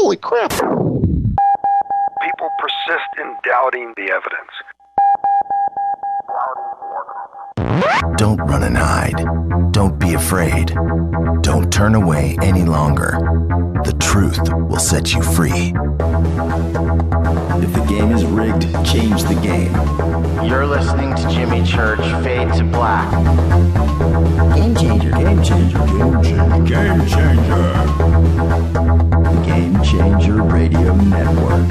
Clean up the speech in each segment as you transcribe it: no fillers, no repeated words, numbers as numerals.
Holy crap. People persist in doubting the evidence. Don't run and hide. Don't be afraid. Don't turn away any longer. The truth will set you free. If the game is rigged, change the game. You're listening to Jimmy Church, Fade to Black. Game changer, game changer, game changer, game changer. Game Changer Radio Network.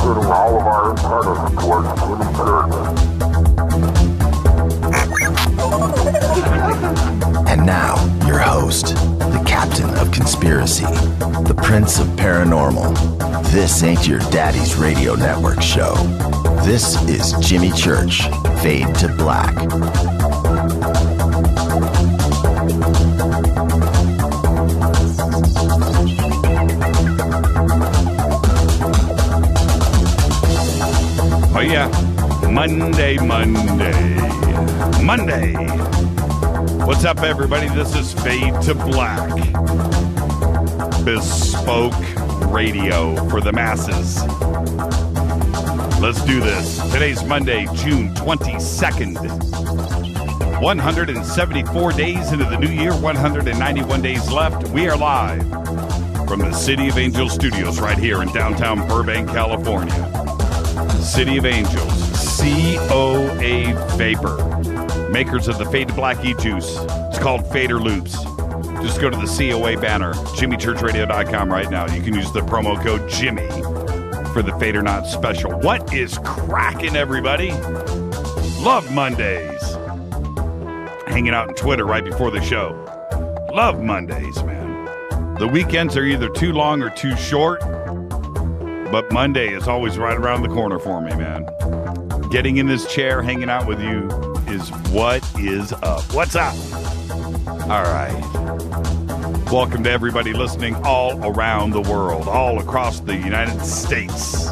Turning all of our antennas towards Jimmy Church. And now, your host, the captain of conspiracy, the prince of paranormal. This ain't your daddy's radio network show. This is Jimmy Church, Fade to Black. Oh yeah, Monday. What's up, everybody? This is Fade to Black. Bespoke radio for the masses. Let's do this. Today's Monday, June 22nd. 174 days into the new year, 191 days left. We are live from the City of Angels Studios right here in downtown Burbank, California. City of Angels, COA Vapor, makers of the Fade to Black e-juice. It's called Fader Loops. Just go to the COA banner, jimmychurchradio.com right now. You can use the promo code Jimmy for the Fader Not special. What is cracking, everybody? Love Mondays. Hanging out on Twitter right before the show. Love Mondays, man. The weekends are either too long or too short. But Monday is always right around the corner for me, man. Getting in this chair, hanging out with you is what is up. What's up? All right. Welcome to everybody listening all around the world, all across the United States.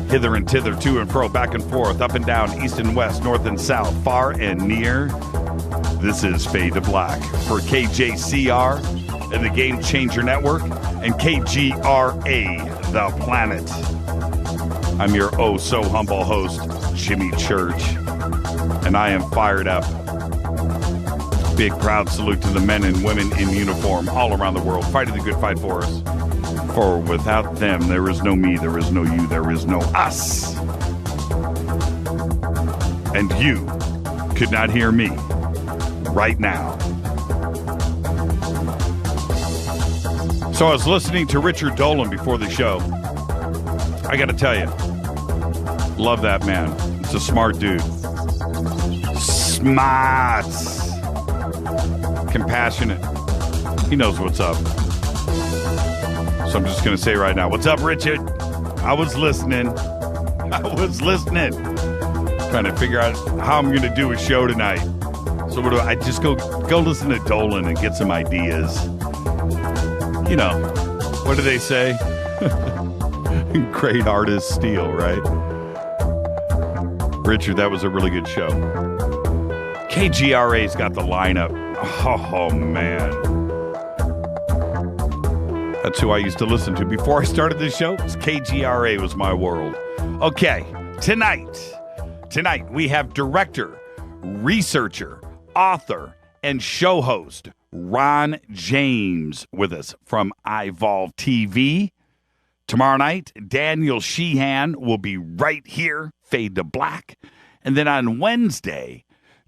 Hither and thither, to and fro, back and forth, up and down, east and west, north and south, far and near. This is Fade to Black for KJCR and the Game Changer Network and KGRA. The planet. I'm your oh so humble host, Jimmy Church, and I am fired up. Big proud salute to the men and women in uniform all around the world fighting the good fight for us. For without them, there is no me, there is no you, there is no us. And you could not hear me right now. So I was listening to Richard Dolan before the show. I got to tell you, love that man. It's a smart dude. Smart. Compassionate. He knows what's up. So I'm just going to say right now, what's up, Richard? I was listening. Trying to figure out how I'm going to do a show tonight. So what do I just go listen to Dolan and get some ideas. You know, what do they say? Great artists steal, right? Richard, that was a really good show. KGRA's got the lineup. Oh, man. That's who I used to listen to before I started this show. KGRA was my world. Okay, tonight we have director, researcher, author, and show host Ron James with us from Ivolve TV. Tomorrow night, Daniel Sheehan will be right here, Fade to Black. And then on Wednesday,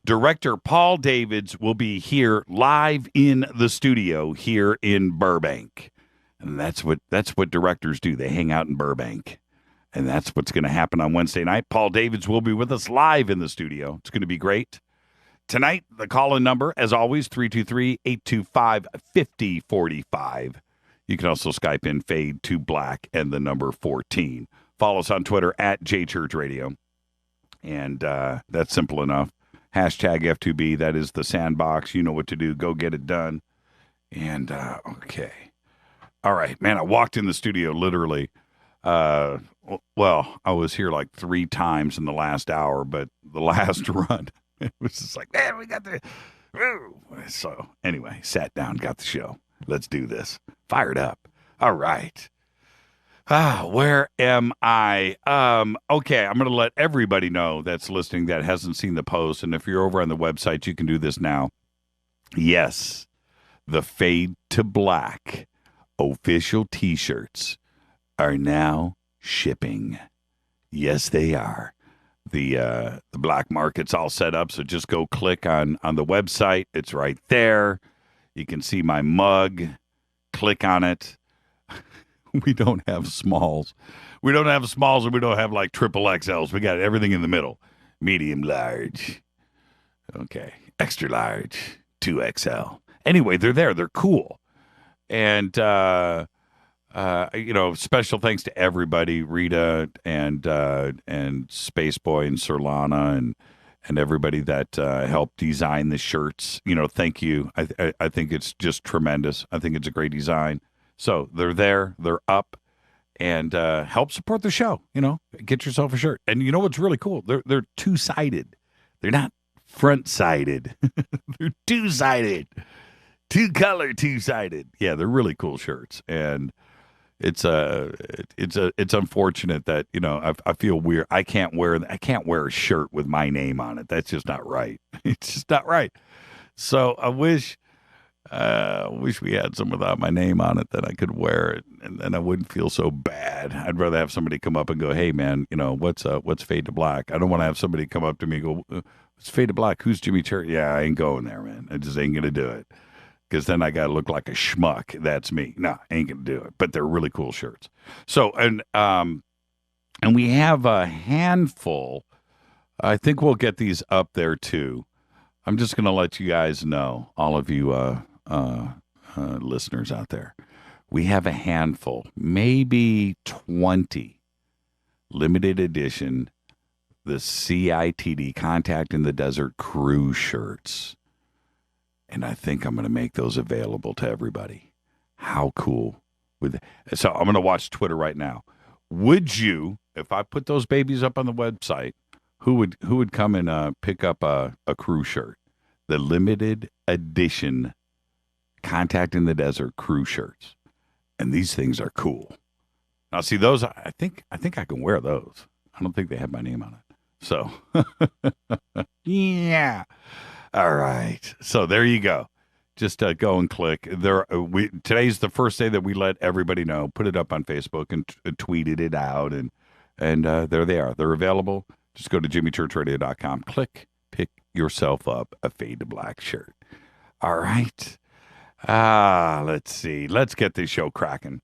director Paul Davids will be here live in the studio here in Burbank. And that's what directors do. They hang out in Burbank. And that's what's going to happen on Wednesday night. Paul Davids will be with us live in the studio. It's going to be great. Tonight, the call-in number, as always, 323-825-5045. You can also Skype in Fade to Black and the number 14. Follow us on Twitter at JChurchRadio. And that's simple enough. Hashtag F2B. That is the sandbox. You know what to do. Go get it done. And, okay. All right, man, I walked in the studio literally. Well, I was here like 3 times in the last hour, but the last run, It was just like, man, we got the... So anyway, sat down, got the show. Let's do this. Fired up. All right. Where am I? Okay, I'm going to let everybody know that's listening that hasn't seen the post. And if you're over on the website, you can do this now. Yes, the Fade to Black official T-shirts are now shipping. Yes, they are. The black market's all set up, so just go click on the website. It's right there. You can see my mug. Click on it. We don't have smalls. We don't have smalls, and we don't have like triple XLs. We got everything in the middle. Medium, large. Okay. Extra large. 2XL. Anyway, they're there. They're cool. And, special thanks to everybody, Rita and Spaceboy and Serlana and everybody that helped design the shirts. Thank you. I think it's just tremendous. I think it's a great design. So they're there. They're up. And help support the show. Get yourself a shirt. And you know what's really cool? They're two-sided. They're not front-sided. They're two-sided. Two-color, two-sided. Yeah, they're really cool shirts. And it's unfortunate that I feel weird. I can't wear a shirt with my name on it. That's just not right. It's just not right. So I wish we had some without my name on it that I could wear it, and then I wouldn't feel so bad. I'd rather have somebody come up and go, "Hey, man, what's Fade to Black?" I don't want to have somebody come up to me and go, "What's Fade to Black? Who's Jimmy Church?" Yeah, I ain't going there, man. I just ain't gonna do it. Because then I got to look like a schmuck. That's me. No, I ain't going to do it. But they're really cool shirts. So, and we have a handful. I think we'll get these up there, too. I'm just going to let you guys know, all of you listeners out there. We have a handful, maybe 20 limited edition, the CITD, Contact in the Desert crew shirts. And I think I'm going to make those available to everybody. How cool. So I'm going to watch Twitter right now. Would you, if I put those babies up on the website, who would come and pick up a crew shirt? The limited edition Contact in the Desert crew shirts. And these things are cool. Now, see, those, I think I can wear those. I don't think they have my name on it. So, yeah. All right. So there you go. Just go and click. Today's the first day that we let everybody know. Put it up on Facebook and tweeted it out. And there they are. They're available. Just go to jimmychurchradio.com. Click. Pick yourself up a Fade to Black shirt. All right. Let's see. Let's get this show cracking.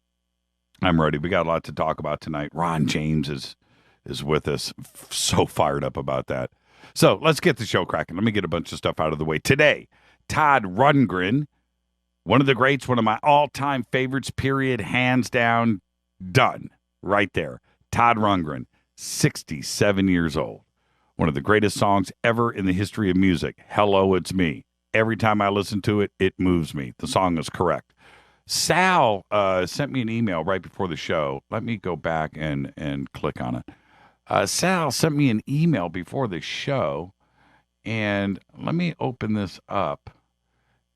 I'm ready. We got a lot to talk about tonight. Ron James is with us. So fired up about that. So let's get the show cracking. Let me get a bunch of stuff out of the way. Today, Todd Rundgren, one of the greats, one of my all-time favorites, period, hands down, done. Right there. Todd Rundgren, 67 years old. One of the greatest songs ever in the history of music. Hello, It's Me. Every time I listen to it, it moves me. The song is correct. Sal sent me an email right before the show. Let me go back and click on it. Sal sent me an email before the show, and let me open this up.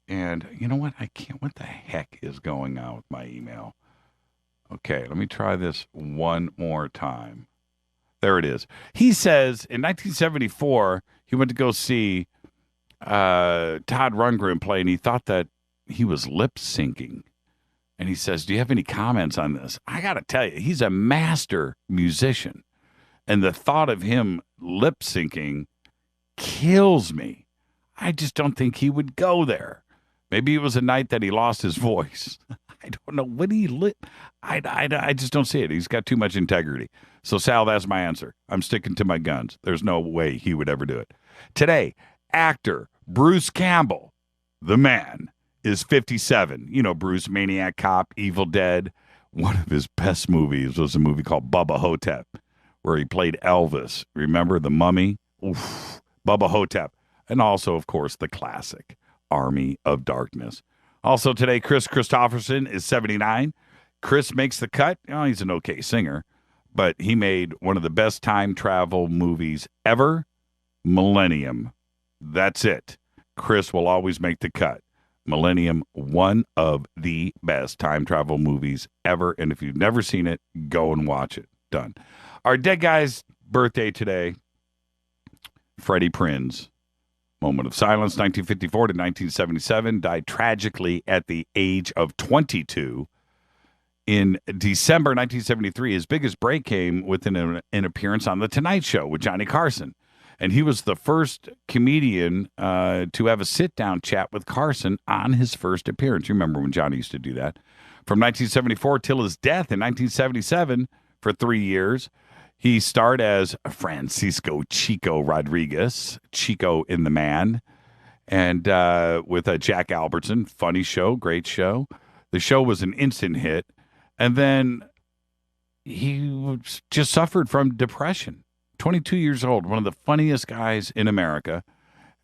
And you know what? I can't. What the heck is going on with my email? Okay, let me try this one more time. There it is. He says in 1974, he went to go see Todd Rundgren play, and he thought that he was lip syncing. And he says, "Do you have any comments on this?" I got to tell you, he's a master musician. And the thought of him lip syncing kills me. I just don't think he would go there. Maybe it was a night that he lost his voice. I don't know. Would he lip? I just don't see it. He's got too much integrity. So, Sal, that's my answer. I'm sticking to my guns. There's no way he would ever do it. Today, actor Bruce Campbell, the man, is 57. You know, Bruce, Maniac Cop, Evil Dead. One of his best movies was a movie called Bubba Hotep, where he played Elvis. Remember The Mummy? Oof. Bubba Hotep. And also, of course, the classic Army of Darkness. Also today, Chris Christopherson is 79. Chris makes the cut. Oh, he's an okay singer, but he made one of the best time travel movies ever, Millennium. That's it. Chris will always make the cut. Millennium, one of the best time travel movies ever. And if you've never seen it, go and watch it. Done. Our dead guy's birthday today, Freddie Prinze. Moment of silence, 1954 to 1977. Died tragically at the age of 22. In December 1973, his biggest break came with an appearance on The Tonight Show with Johnny Carson. And he was the first comedian to have a sit-down chat with Carson on his first appearance. You remember when Johnny used to do that. From 1974 till his death in 1977, for 3 years, he starred as Francisco Chico Rodriguez, Chico in The Man, and with Jack Albertson. Funny show, great show. The show was an instant hit. And then he just suffered from depression. 22 years old, one of the funniest guys in America.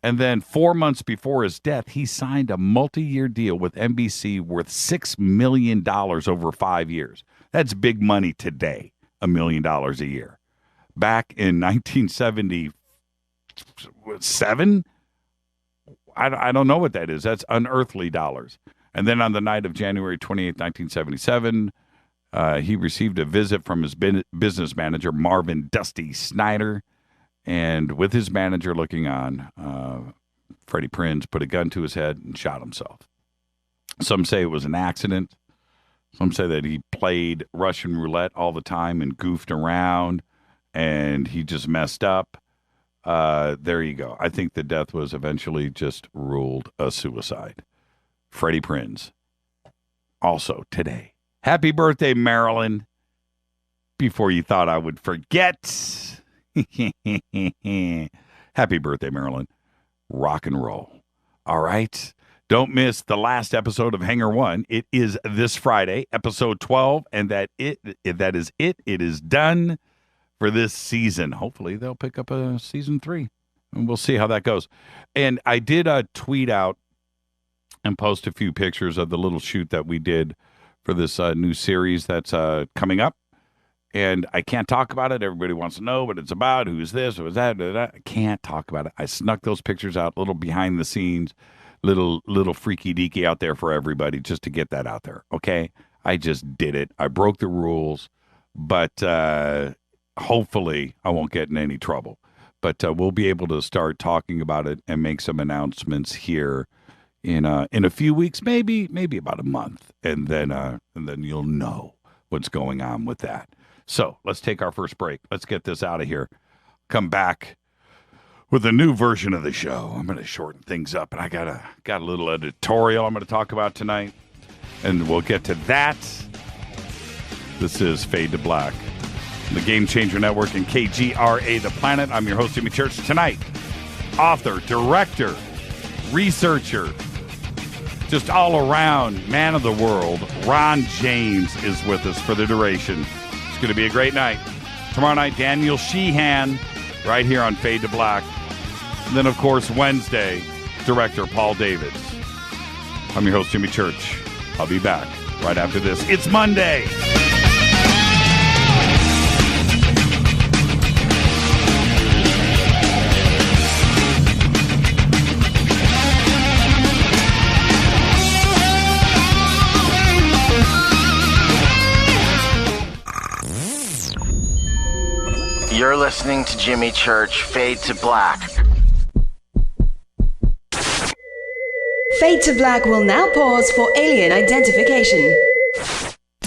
And then 4 months before his death, he signed a multi-year deal with NBC worth $6 million over 5 years. That's big money today, $1 million a year. Back in 1977, I don't know what that is. That's unearthly dollars. And then on the night of January 28, 1977, he received a visit from his business manager, Marvin Dusty Snyder. And with his manager looking on, Freddie Prinze put a gun to his head and shot himself. Some say it was an accident. Some say that he played Russian roulette all the time and goofed around, and he just messed up. There you go. I think the death was eventually just ruled a suicide. Freddie Prinze. Also today. Happy birthday, Marilyn. Before you thought I would forget. Happy birthday, Marilyn. Rock and roll. All right. Don't miss the last episode of Hangar One. It is this Friday, episode 12, and that is it. It is done for this season. Hopefully they'll pick up a season 3, and we'll see how that goes. And I did tweet out and post a few pictures of the little shoot that we did for this new series that's coming up. And I can't talk about it. Everybody wants to know what it's about. Who's this? Who's that? I can't talk about it. I snuck those pictures out, little behind the scenes, little freaky deaky out there for everybody, just to get that out there. Okay, I just did it. I broke the rules, but hopefully I won't get in any trouble. But we'll be able to start talking about it and make some announcements here in a few weeks, maybe about a month, and then you'll know what's going on with that. So let's take our first break. Let's get this out of here. Come back with a new version of the show. I'm going to shorten things up, and I got a little editorial I'm going to talk about tonight, and we'll get to that. This is Fade to Black, the Game Changer Network and KGRA The Planet. I'm your host, Jimmy Church. Tonight, author, director, researcher, just all around man of the world, Ron James is with us for the duration. It's going to be a great night. Tomorrow night, Daniel Sheehan, right here on Fade to Black. And then, of course, Wednesday, director Paul Davids. I'm your host, Jimmy Church. I'll be back right after this. It's Monday. You're listening to Jimmy Church, Fade to Black. Fade to Black will now pause for alien identification.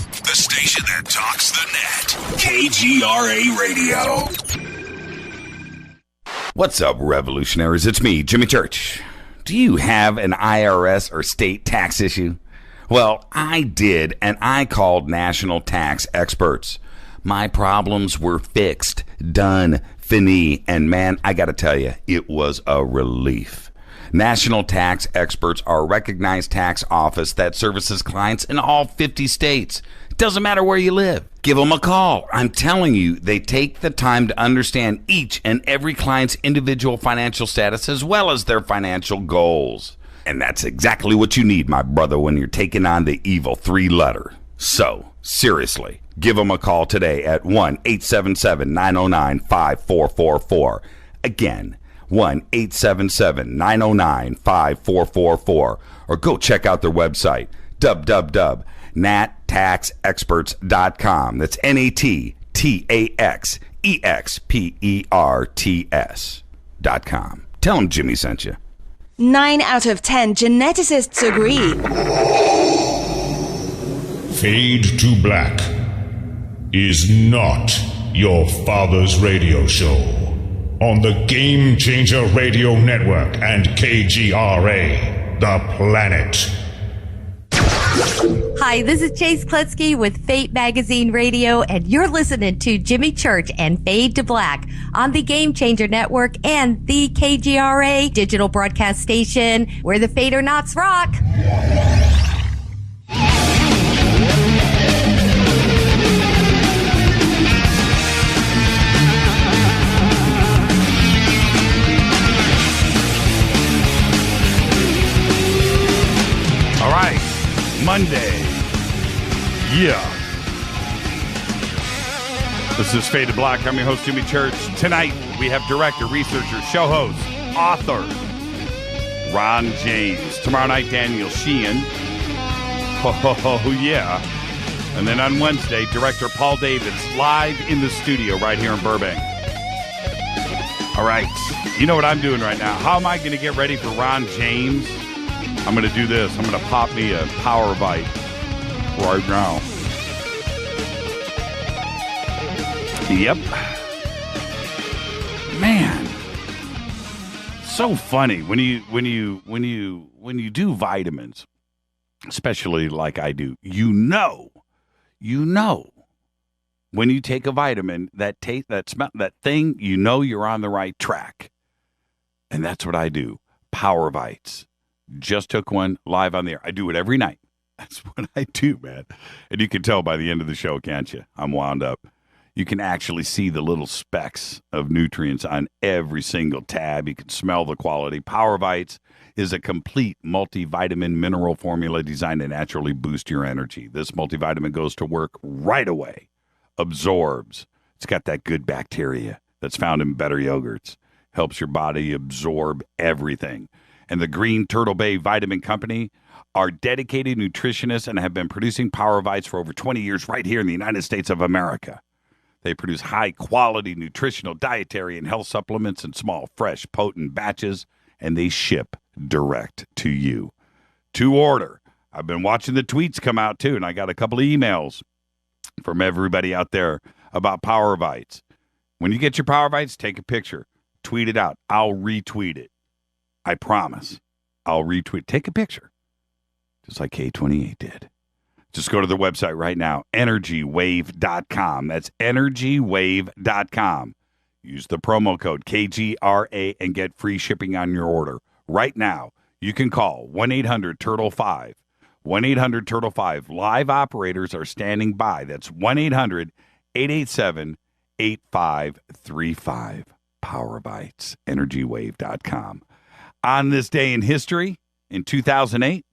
The station that talks the net. KGRA Radio. What's up, revolutionaries? It's me, Jimmy Church. Do you have an IRS or state tax issue? Well, I did, and I called national tax experts. My problems were fixed, done, fini, and man, I gotta tell you, it was a relief. National Tax Experts are a recognized tax office that services clients in all 50 states. It doesn't matter where you live. Give them a call. I'm telling you, they take the time to understand each and every client's individual financial status as well as their financial goals. And that's exactly what you need, my brother, when you're taking on the evil 3-letter. So, seriously, give them a call today at 1-877-909-5444. Again, 1-877-909-5444, or go check out their website, www.nattaxexperts.com. That's NATTAXEXPERTS.com. Tell them Jimmy sent you. 9 out of 10 geneticists agree. Fade to Black is not your father's radio show on the Game Changer Radio Network and KGRA, The Planet. Hi, this is Chase Kletzky with Fate Magazine Radio, and you're listening to Jimmy Church and Fade to Black on the Game Changer Network and the KGRA digital broadcast station, where the Fade or Nots rock. All right, Monday. Yeah. This is Fade to Black. I'm your host, Jimmy Church. Tonight, we have director, researcher, show host, author, Ron James. Tomorrow night, Daniel Sheehan. Oh, yeah. And then on Wednesday, director Paul Davids, live in the studio right here in Burbank. All right. You know what I'm doing right now. How am I going to get ready for Ron James? I'm going to do this. I'm going to pop me a power bite right now. Yep. Man. So funny when you do vitamins, especially like I do. You know when you take a vitamin, that taste, that smell, that thing, you know you're on the right track. And that's what I do. Power bites. Just took one live on the air. I do it every night. That's what I do, man. And you can tell by the end of the show, can't you? I'm wound up. You can actually see the little specks of nutrients on every single tab. You can smell the quality. Power Bites is a complete multivitamin mineral formula designed to naturally boost your energy. This multivitamin goes to work right away. Absorbs. It's got that good bacteria that's found in better yogurts. Helps your body absorb everything. And the Green Turtle Bay Vitamin Company are dedicated nutritionists and have been producing Power Bites for over 20 years right here in the United States of America. They produce high-quality nutritional, dietary, and health supplements in small, fresh, potent batches, and they ship direct to you. To order. I've been watching the tweets come out, too, and I got a couple of emails from everybody out there about Power Bites. When you get your Power Bites, take a picture. Tweet it out. I'll retweet it. I promise. I'll retweet. Take a picture. Just like K28 did. Just go to the website right now. EnergyWave.com. That's EnergyWave.com. Use the promo code KGRA and get free shipping on your order. Right now, you can call 1-800-TURTLE-5. 1-800-TURTLE-5. Live operators are standing by. That's 1-800-887-8535. Power Bites. EnergyWave.com. On this day in history, in 2008,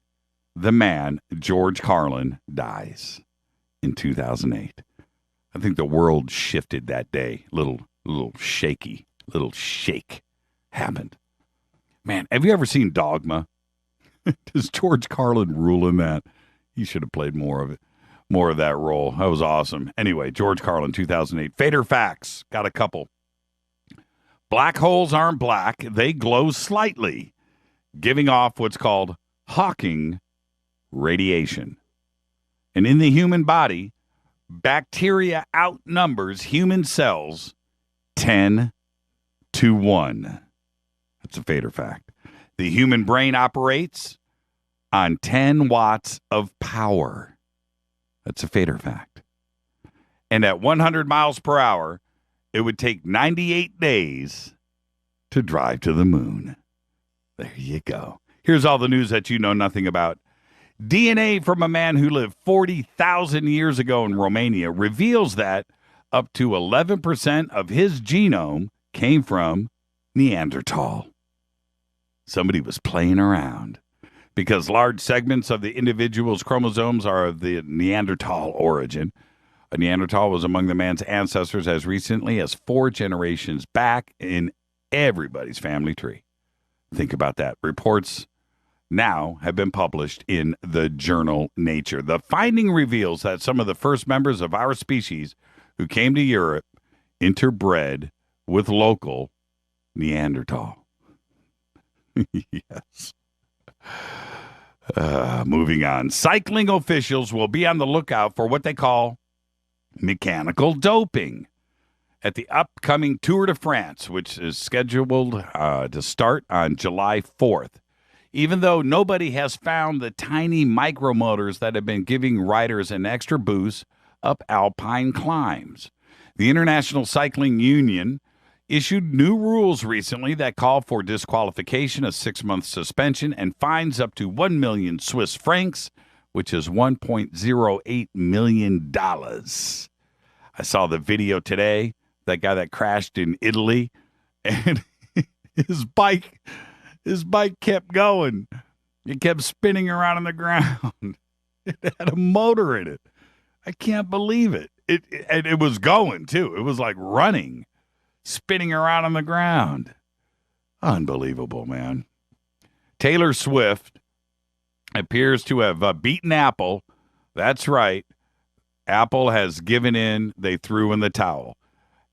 the man, George Carlin, dies in 2008. I think the world shifted that day. Little shake happened. Man, have you ever seen Dogma? Does George Carlin rule in that? He should have played more of that role. That was awesome. Anyway, George Carlin, 2008. Fader facts. Got a couple. Black holes aren't black. They glow slightly, giving off what's called Hawking radiation. And in the human body, bacteria outnumbers human cells 10 to 1. That's a Fader fact. The human brain operates on 10 watts of power. That's a Fader fact. And at 100 miles per hour, it would take 98 days to drive to the moon. There you go. Here's all the news that you know nothing about. DNA from a man who lived 40,000 years ago in Romania reveals that up to 11% of his genome came from Neanderthal. Somebody was playing around because large segments of the individual's chromosomes are of the Neanderthal origin. A Neanderthal was among the man's ancestors as recently as 4 generations back in everybody's family tree. Think about that. Reports now have been published in the journal Nature. The finding reveals that some of the first members of our species who came to Europe interbred with local Neanderthal. Yes. Moving on. Cycling officials will be on the lookout for what they call mechanical doping at the upcoming Tour de France, which is scheduled to start on July 4th. Even though nobody has found the tiny micromotors that have been giving riders an extra boost up alpine climbs. The International Cycling Union issued new rules recently that call for disqualification, a 6-month suspension, and fines up to 1 million Swiss francs, which is $1.08 million. I saw the video today, that guy that crashed in Italy, and his bike kept going. It kept spinning around on the ground. It had a motor in it. I can't believe it. It was going, too. It was like running, spinning around on the ground. Unbelievable, man. Taylor Swift appears to have beaten Apple. That's right. Apple has given in. They threw in the towel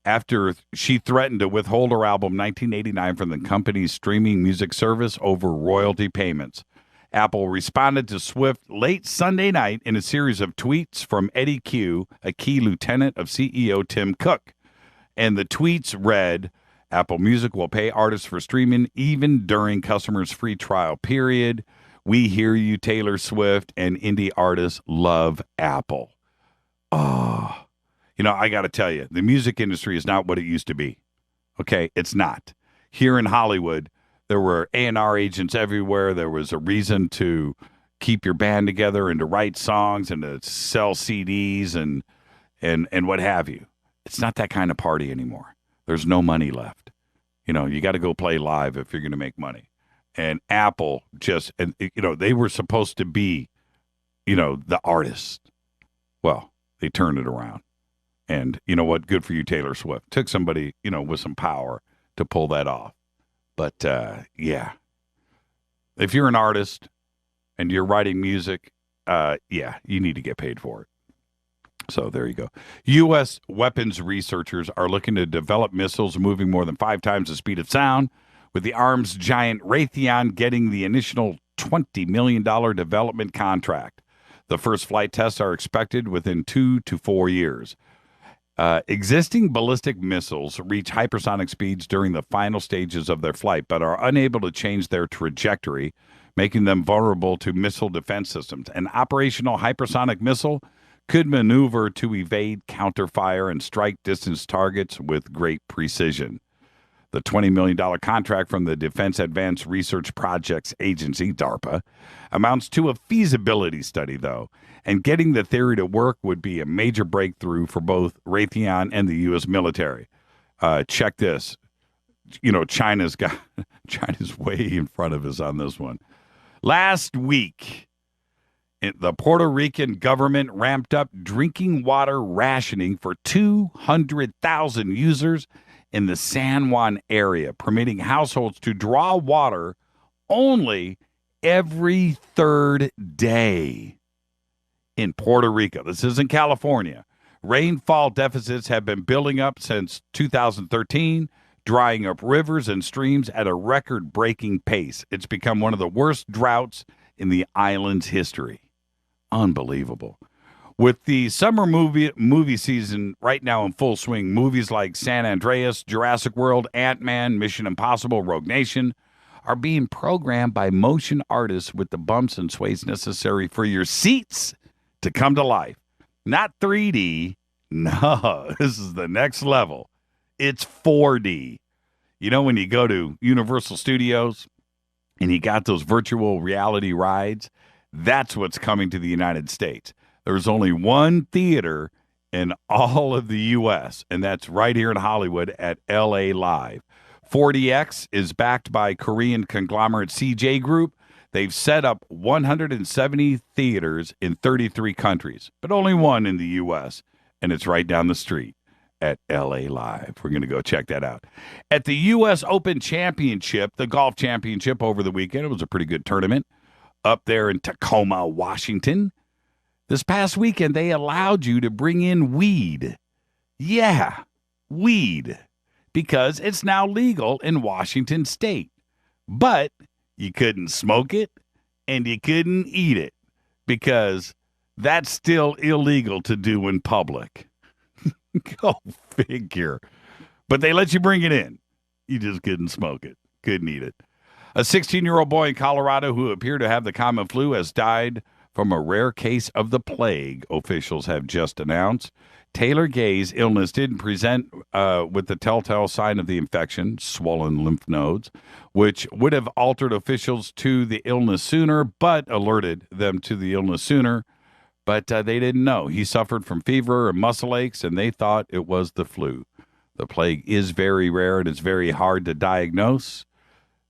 after she threatened to withhold her album 1989 from the company's streaming music service over royalty payments. Apple responded to Swift late Sunday night in a series of tweets from Eddie Q, a key lieutenant of CEO Tim Cook. And the tweets read, Apple Music will pay artists for streaming even during customers' free trial period. We hear you, Taylor Swift, and indie artists love Apple. Oh, I got to tell you, the music industry is not what it used to be. Okay, it's not. Here in Hollywood, there were A&R agents everywhere. There was a reason to keep your band together and to write songs and to sell CDs and what have you. It's not that kind of party anymore. There's no money left. You got to go play live if you're going to make money. And Apple they were supposed to be, the artist. Well, they turned it around. And you know what? Good for you, Taylor Swift. Took somebody, with some power to pull that off. But, yeah, if you're an artist and you're writing music, you need to get paid for it. So there you go. U.S. weapons researchers are looking to develop missiles moving more than 5 times the speed of sound, with the arms giant Raytheon getting the initial $20 million development contract. The first flight tests are expected within 2 to 4 years. Existing ballistic missiles reach hypersonic speeds during the final stages of their flight, but are unable to change their trajectory, making them vulnerable to missile defense systems. An operational hypersonic missile could maneuver to evade counterfire and strike distance targets with great precision. The $20 million contract from the Defense Advanced Research Projects Agency, DARPA, amounts to a feasibility study, though, and getting the theory to work would be a major breakthrough for both Raytheon and the U.S. military. Check this. China's way in front of us on this one. Last week, the Puerto Rican government ramped up drinking water rationing for 200,000 users in the San Juan area, permitting households to draw water only every 3rd day. In Puerto Rico, this isn't California, rainfall deficits have been building up since 2013, drying up rivers and streams at a record-breaking pace. It's become one of the worst droughts in the island's history. Unbelievable. With the summer movie season right now in full swing, movies like San Andreas, Jurassic World, Ant-Man, Mission Impossible, Rogue Nation are being programmed by motion artists with the bumps and sways necessary for your seats to come to life. Not 3D. No, this is the next level. It's 4D. When you go to Universal Studios and you got those virtual reality rides, that's what's coming to the United States. There's only one theater in all of the U.S., and that's right here in Hollywood at L.A. Live. 4DX is backed by Korean conglomerate CJ Group. They've set up 170 theaters in 33 countries, but only one in the U.S., and it's right down the street at LA Live. We're going to go check that out. At the U.S. Open Championship, the golf championship over the weekend, it was a pretty good tournament up there in Tacoma, Washington. This past weekend, they allowed you to bring in weed. Yeah, weed. Because it's now legal in Washington State. But you couldn't smoke it and you couldn't eat it because that's still illegal to do in public. Go figure. But they let you bring it in. You just couldn't smoke it, couldn't eat it. A 16-year-old boy in Colorado who appeared to have the common flu has died from a rare case of the plague, officials have just announced. Taylor Gay's illness didn't present with the telltale sign of the infection, swollen lymph nodes, which would have altered officials to the illness sooner, but alerted them to the illness sooner. But they didn't know. He suffered from fever and muscle aches, and they thought it was the flu. The plague is very rare, and it's very hard to diagnose.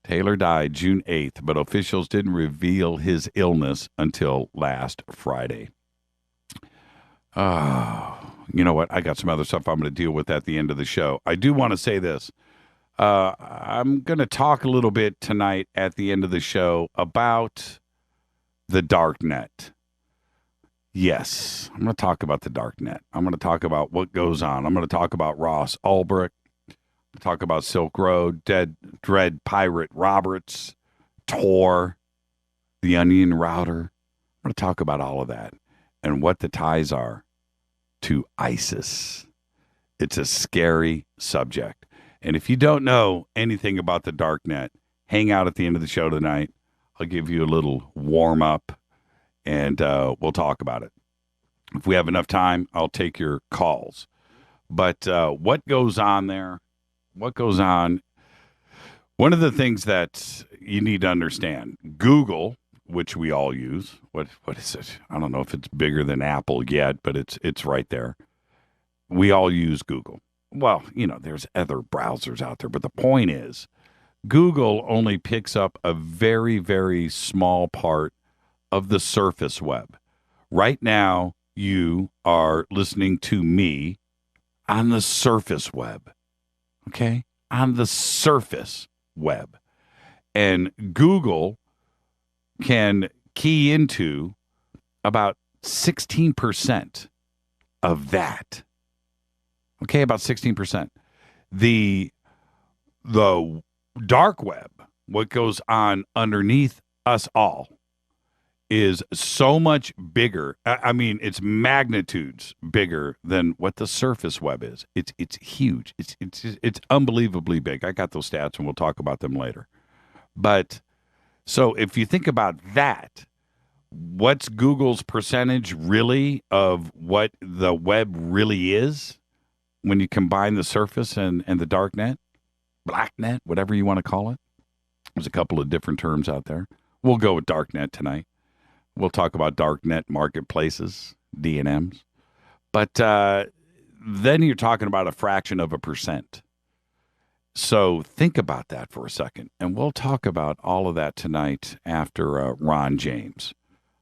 Taylor died June 8th, but officials didn't reveal his illness until last Friday. You know what? I got some other stuff I'm going to deal with at the end of the show. I do want to say this. I'm going to talk a little bit tonight at the end of the show about the dark net. Yes, I'm going to talk about the dark net. I'm going to talk about what goes on. I'm going to talk about Ross Ulbricht. Talk about Silk Road, Dread Pirate Roberts, Tor, the Onion Router. I'm going to talk about all of that and what the ties are to ISIS. It's a scary subject. And if you don't know anything about the dark net, hang out at the end of the show tonight. I'll give you a little warm up and we'll talk about it. If we have enough time, I'll take your calls. But what goes on there? What goes on? One of the things that you need to understand, Google, which we all use, what is it? I don't know if it's bigger than Apple yet, but it's right there. We all use Google. Well, you know, there's other browsers out there, but the point is, Google only picks up a very, very small part of the surface web. Right now, you are listening to me on the surface web. Okay, on the surface web. And Google can key into about 16% of that. Okay, about 16%. The dark web, what goes on underneath us all, is so much bigger. I mean, it's magnitudes bigger than what the surface web is. It's huge. It's unbelievably big. I got those stats, and we'll talk about them later. But so if you think about that, what's Google's percentage really of what the web really is when you combine the surface and the dark net, black net, whatever you want to call it? There's a couple of different terms out there. We'll go with dark net tonight. We'll talk about darknet marketplaces, D&Ms. But then you're talking about a fraction of a percent. So think about that for a second. And we'll talk about all of that tonight after Ron James.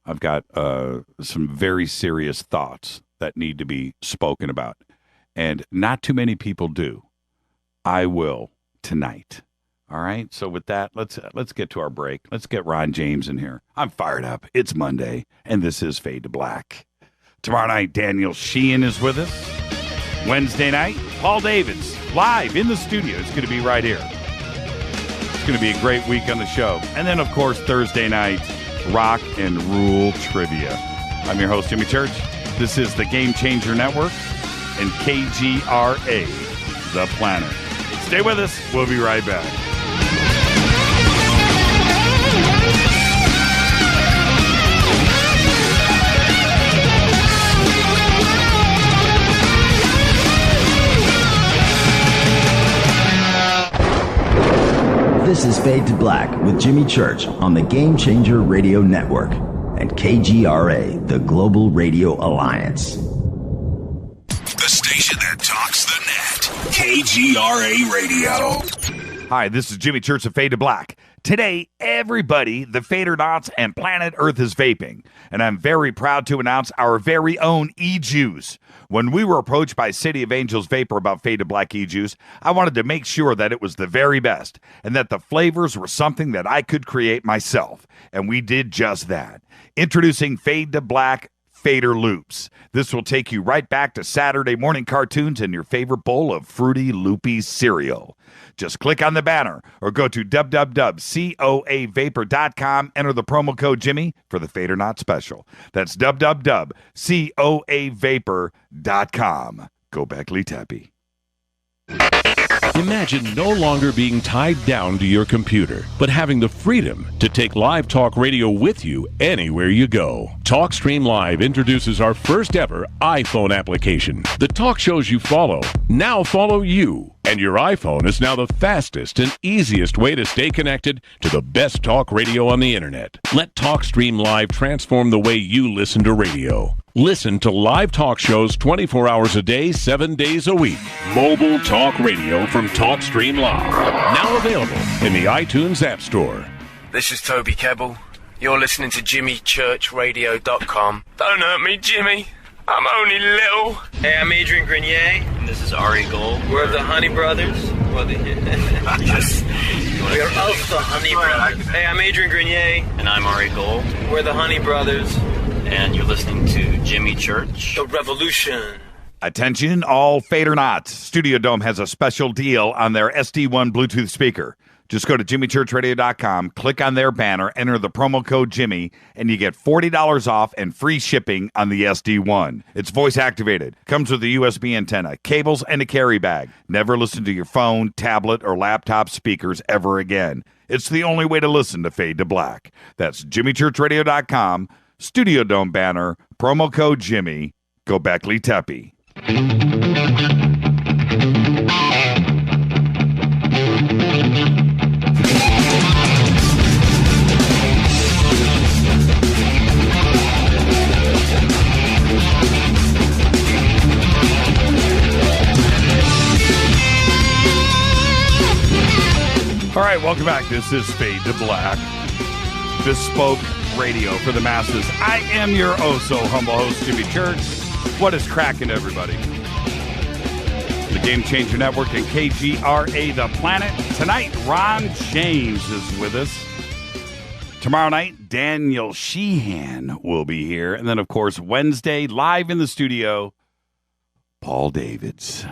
I've got some very serious thoughts that need to be spoken about. And not too many people do. I will tonight. All right, so with that, let's get to our break. Let's get Ron James in here. I'm fired up. It's Monday, and this is Fade to Black. Tomorrow night, Daniel Sheehan is with us. Wednesday night, Paul Davids, live in the studio. It's going to be right here. It's going to be a great week on the show. And then, of course, Thursday night, Rock and Rule Trivia. I'm your host, Jimmy Church. This is the Game Changer Network and KGRA, The Planet. Stay with us. We'll be right back. This is Fade to Black with Jimmy Church on the Game Changer Radio Network and KGRA, the Global Radio Alliance. The station that talks the net. KGRA Radio. Hi, this is Jimmy Church of Fade to Black. Today, everybody, the Fadernauts and planet Earth is vaping, and I'm very proud to announce our very own e-juice. When we were approached by City of Angels Vapor about Fade to Black e-juice, I wanted to make sure that it was the very best, and that the flavors were something that I could create myself, and we did just that. Introducing Fade to Black Fader Loops. This will take you right back to Saturday morning cartoons and your favorite bowl of fruity, loopy cereal. Just click on the banner or go to www.coavapor.com. Enter the promo code Jimmy for the Fader Not special. That's www.coavapor.com. Go back, Lee Tappy. Imagine no longer being tied down to your computer, but having the freedom to take live talk radio with you anywhere you go. TalkStream Live introduces our first ever iPhone application. The talk shows you follow now follow you, and your iPhone is now the fastest and easiest way to stay connected to the best talk radio on the internet. Let TalkStream Live transform the way you listen to radio. Listen to live talk shows 24 hours a day, 7 days a week. Mobile talk radio from TalkStream Live. Now available in the iTunes App Store. This is Toby Kebbell. You're listening to JimmyChurchRadio.com. Don't hurt me, Jimmy. I'm only little. Hey, I'm Adrian Grenier. And this is Ari Gold. We're the Honey Brothers. Yes. We're of the Honey Brothers. Hey, I'm Adrian Grenier. And I'm Ari Gold. We're the Honey Brothers. And you're listening to Jimmy Church. The Revolution. Attention, all Fadernauts. Studio Dome has a special deal on their SD1 Bluetooth speaker. Just go to JimmyChurchRadio.com, click on their banner, enter the promo code Jimmy, and you get $40 off and free shipping on the SD1. It's voice activated, comes with a USB antenna, cables, and a carry bag. Never listen to your phone, tablet, or laptop speakers ever again. It's the only way to listen to Fade to Black. That's JimmyChurchRadio.com, Studio Dome banner, promo code Jimmy. Go back, Lee Tappy. All right, welcome back. This is Fade to Black, bespoke radio for the masses. I am your oh-so-humble host, Jimmy Church. What is cracking, everybody? The Game Changer Network and KGRA The Planet. Tonight, Ron James is with us. Tomorrow night, Daniel Sheehan will be here. And then, of course, Wednesday, live in the studio, Paul Davids.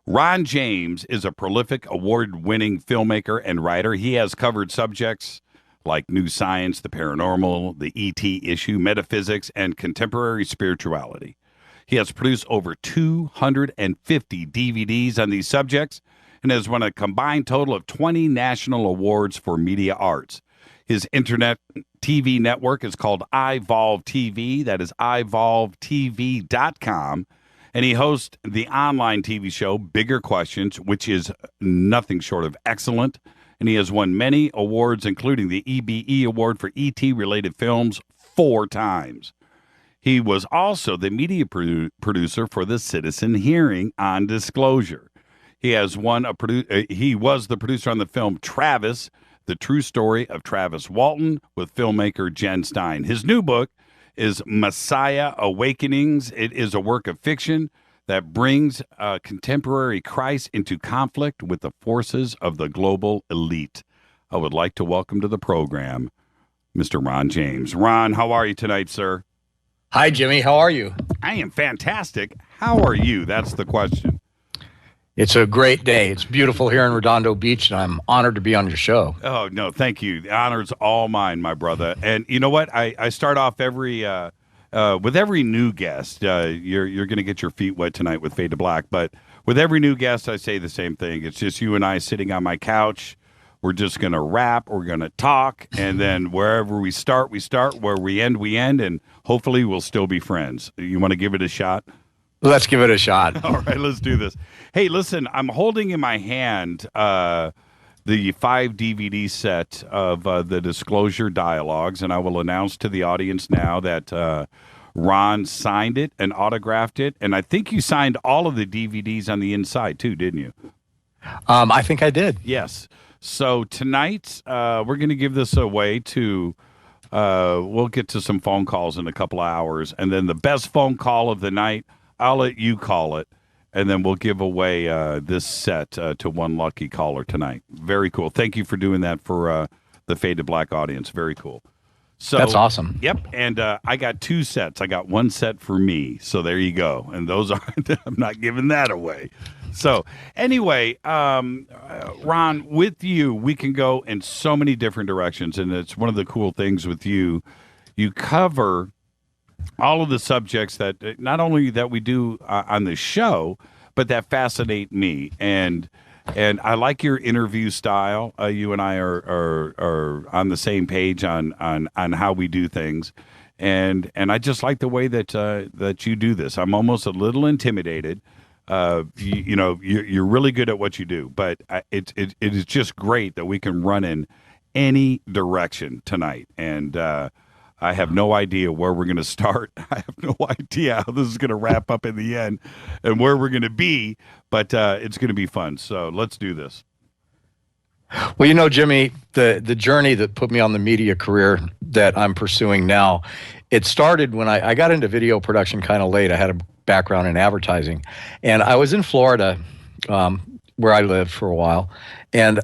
Ron James is a prolific, award-winning filmmaker and writer. He has covered subjects like new science, the paranormal, the ET issue, metaphysics, and contemporary spirituality. He has produced over 250 DVDs on these subjects and has won a combined total of 20 national awards for media arts. His internet TV network is called Ivolve TV. That is ivolvetv.com. And he hosts the online TV show Bigger Questions, which is nothing short of excellent. And he has won many awards, including the EBE Award for ET-related films 4 times. He was also the media producer for the Citizen hearing on disclosure. He has he was the producer on the film Travis, the true story of Travis Walton, with filmmaker Jen Stein. His new book is Messiah Awakenings. It is a work of fiction that brings contemporary Christ into conflict with the forces of the global elite. I would like to welcome to the program Mr. Ron James. Ron, how are you tonight, sir? Hi, Jimmy. How are you? I am fantastic. How are you? That's the question. It's a great day. It's beautiful here in Redondo Beach, and I'm honored to be on your show. Oh, no, thank you. The honor's all mine, my brother. And you know what? I start off every with every new guest. You're going to get your feet wet tonight with Fade to Black. But with every new guest, I say the same thing. It's just you and I sitting on my couch. We're just going to rap. We're going to talk. And then wherever we start, we start. Where we end, and hopefully we'll still be friends. You want to give it a shot? Let's give it a shot. All right, let's do this. Hey, listen, I'm holding in my hand the 5 DVD set of the Disclosure Dialogues, and I will announce to the audience now that Ron signed it and autographed it, and I think you signed all of the DVDs on the inside too, didn't you? I think I did. Yes. So tonight, we're going to give this away to, we'll get to some phone calls in a couple of hours. And then the best phone call of the night, I'll let you call it. And then we'll give away this set to one lucky caller tonight. Very cool. Thank you for doing that for the Fade to Black audience. Very cool. So that's awesome. Yep. And I got 2 sets. I got 1 set for me. So there you go. And those are, I'm not giving that away. So anyway, Ron, with you, we can go in so many different directions. And it's one of the cool things with you. You cover all of the subjects that not only that we do on the show, but that fascinate me. And I like your interview style. You and I are on the same page on how we do things. And I just like the way that you do this. I'm almost a little intimidated. You're really good at what you do, but it is just great that we can run in any direction tonight. And I have no idea where we're going to start. I have no idea how this is going to wrap up in the end and where we're going to be, but it's going to be fun. So let's do this. Well, Jimmy, the journey that put me on the media career that I'm pursuing now, it started when I got into video production kind of late. I had a background in advertising, and I was in Florida where I lived for a while, and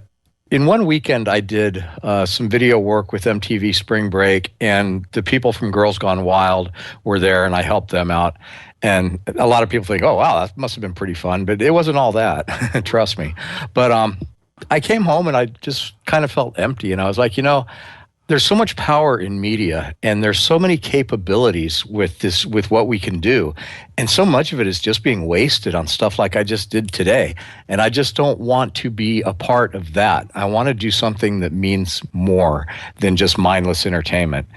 in one weekend, I did some video work with MTV Spring Break, and the people from Girls Gone Wild were there, and I helped them out. And a lot of people think, oh, wow, that must have been pretty fun. But it wasn't all that, trust me. But I came home, and I just kind of felt empty. And I was like, there's so much power in media, and there's so many capabilities with what we can do. And so much of it is just being wasted on stuff like I just did today. And I just don't want to be a part of that. I want to do something that means more than just mindless entertainment.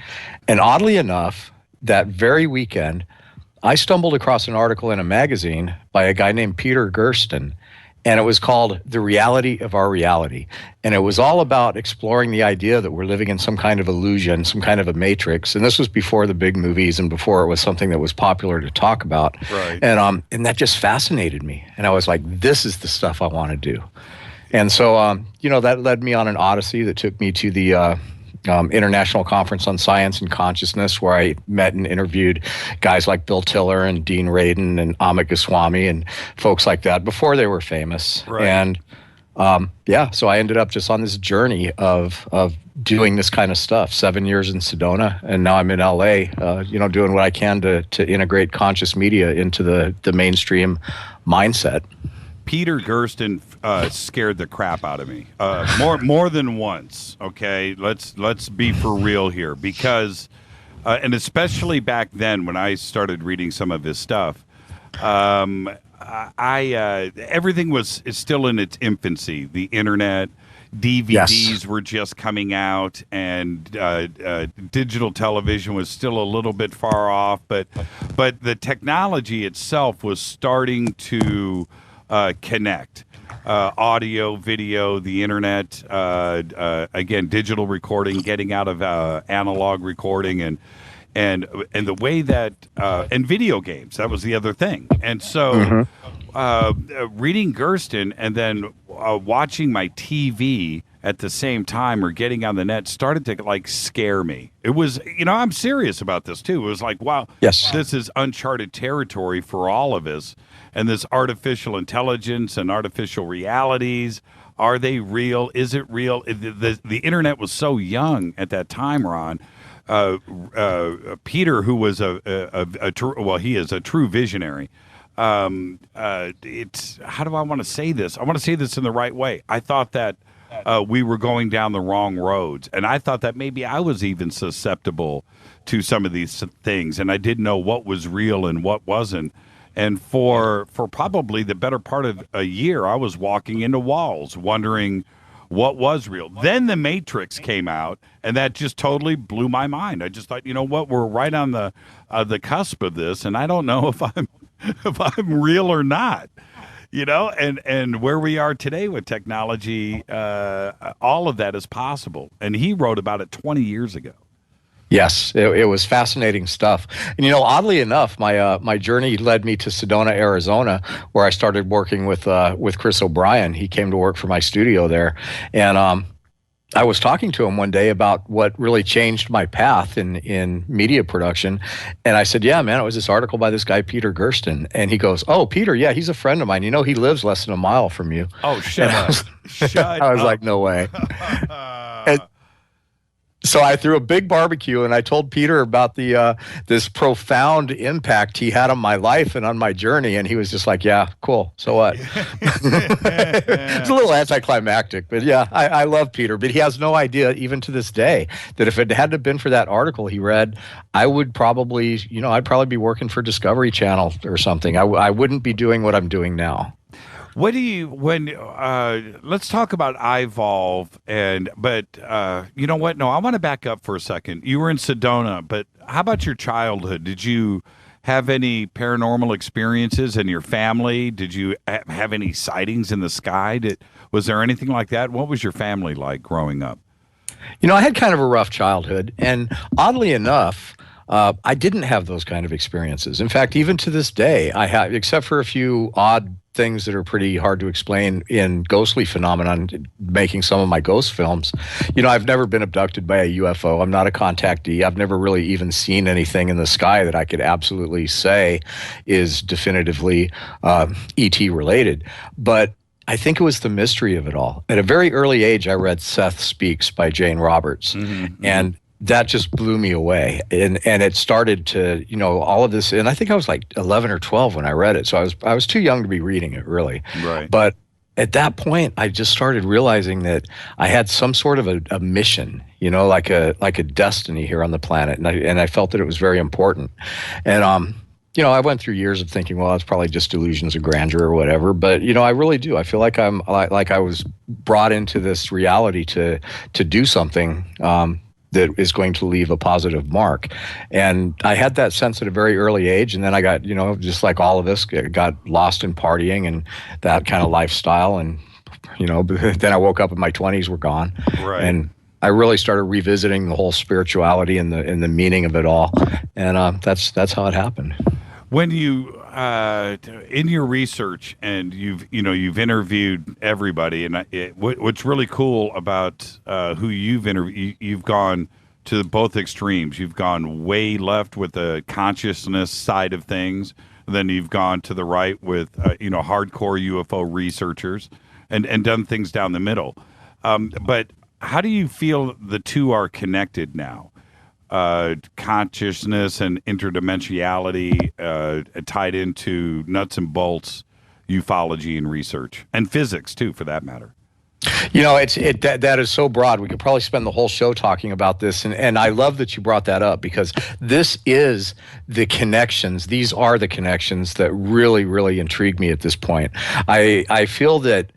And oddly enough, that very weekend, I stumbled across an article in a magazine by a guy named Peter Gersten. And it was called The Reality of Our Reality. And it was all about exploring the idea that we're living in some kind of illusion, some kind of a matrix. And this was before the big movies and before it was something that was popular to talk about. Right. And that just fascinated me. And I was like, this is the stuff I want to do. And so, that led me on an odyssey that took me to the International Conference on Science and Consciousness, where I met and interviewed guys like Bill Tiller and Dean Radin and Amit Goswami and folks like that before they were famous. Right. And so I ended up just on this journey of doing this kind of stuff. 7 years in Sedona, and now I'm in LA, doing what I can to integrate conscious media into the mainstream mindset. Peter Gersten scared the crap out of me more than once. Okay, let's be for real here, because and especially back then when I started reading some of his stuff, everything is still in its infancy. The internet, DVDs were just coming out, and digital television was still a little bit far off, but the technology itself was starting to connect. Audio, video, the internet, again, digital recording, getting out of analog recording, and the way that and video games, that was the other thing. And so reading Gersten and then watching my TV at the same time, or getting on the net, started to scare me. It was, I'm serious about this too. It was like, wow, this is uncharted territory for all of us. And this artificial intelligence and artificial realities, are they real? Is it real? The internet was so young at that time, Ron. Peter, who was he is a true visionary. How do I want to say this? I want to say this in the right way. I thought that we were going down the wrong roads, and I thought that maybe I was even susceptible to some of these things, and I didn't know what was real and what wasn't. And for probably the better part of a year, I was walking into walls wondering what was real. Then The Matrix came out, and that just totally blew my mind. I just thought, we're right on the cusp of this, and I don't know if I'm real or not. And where we are today with technology, all of that is possible. And he wrote about it 20 years ago. Yes, it was fascinating stuff. And, oddly enough, my journey led me to Sedona, Arizona, where I started working with Chris O'Brien. He came to work for my studio there. And I was talking to him one day about what really changed my path in media production. And I said, yeah, man, it was this article by this guy, Peter Gersten. And he goes, oh, Peter, yeah, he's a friend of mine. He lives less than a mile from you. Oh, shut up. I was like, no way. So I threw a big barbecue, and I told Peter about this profound impact he had on my life and on my journey, and he was just like, yeah, cool, so what? It's a little anticlimactic, but yeah, I love Peter, but he has no idea, even to this day, that if it hadn't been for that article he read, I would probably, I'd probably be working for Discovery Channel or something. I wouldn't be doing what I'm doing now. What do you let's talk about Ivolve but you know what? No, I want to back up for a second. You were in Sedona, but how about your childhood? Did you have any paranormal experiences in your family? Did you have any sightings in the sky? Was there anything like that? What was your family like growing up? I had kind of a rough childhood, and oddly enough, I didn't have those kind of experiences. In fact, even to this day, I have, except for a few odd things that are pretty hard to explain in ghostly phenomenon, making some of my ghost films. I've never been abducted by a UFO. I'm not a contactee. I've never really even seen anything in the sky that I could absolutely say is definitively ET related. But I think it was the mystery of it all. At a very early age, I read Seth Speaks by Jane Roberts. Mm-hmm. And that just blew me away. And it started to, all of this. And I think I was like 11 or 12 when I read it. So I was too young to be reading it, really. Right. But at that point, I just started realizing that I had some sort of a mission, like a destiny here on the planet. And I felt that it was very important. And, I went through years of thinking, well, it's probably just delusions of grandeur or whatever. But, I really do. I feel like I was brought into this reality to do something, that is going to leave a positive mark. And I had that sense at a very early age. And then I got, just like all of us, got lost in partying and that kind of lifestyle. And, then I woke up in my 20s, were gone. Right. And I really started revisiting the whole spirituality and the meaning of it all. And that's how it happened. When you in your research, and you've interviewed everybody, and what's really cool about who you've interviewed, you've gone to both extremes. You've gone way left with the consciousness side of things, then you've gone to the right with hardcore UFO researchers, and done things down the middle. But how do you feel the two are connected now? Consciousness and interdimensionality tied into nuts and bolts ufology and research, and physics too, for that matter. That is so broad. We could probably spend the whole show talking about this, and I love that you brought that up, because this is the connections. These are the connections that really, really intrigue me at this point. I feel that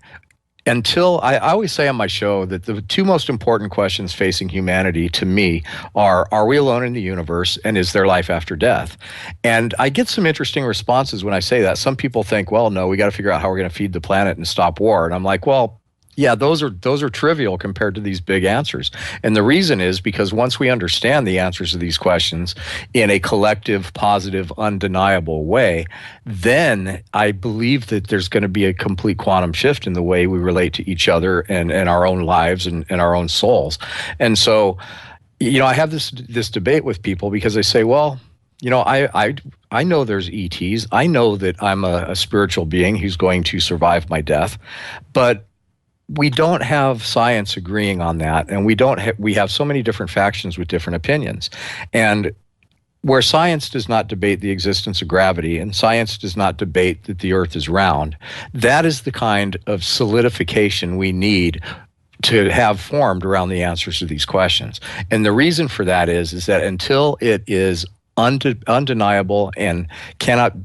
until I always say on my show that the two most important questions facing humanity to me are we alone in the universe, and is there life after death? And I get some interesting responses when I say that. Some people think, well, no, we got to figure out how we're going to feed the planet and stop war. And I'm like, well, yeah, those are trivial compared to these big answers. And the reason is because once we understand the answers to these questions in a collective, positive, undeniable way, then I believe that there's going to be a complete quantum shift in the way we relate to each other and our own lives and our own souls. And so, I have this debate with people because they say, well, I know there's ETs. I know that I'm a spiritual being who's going to survive my death, but we don't have science agreeing on that, and we have so many different factions with different opinions. And where science does not debate the existence of gravity, and science does not debate that the Earth is round, that is the kind of solidification we need to have formed around the answers to these questions. And the reason for that is that until it is undeniable and cannot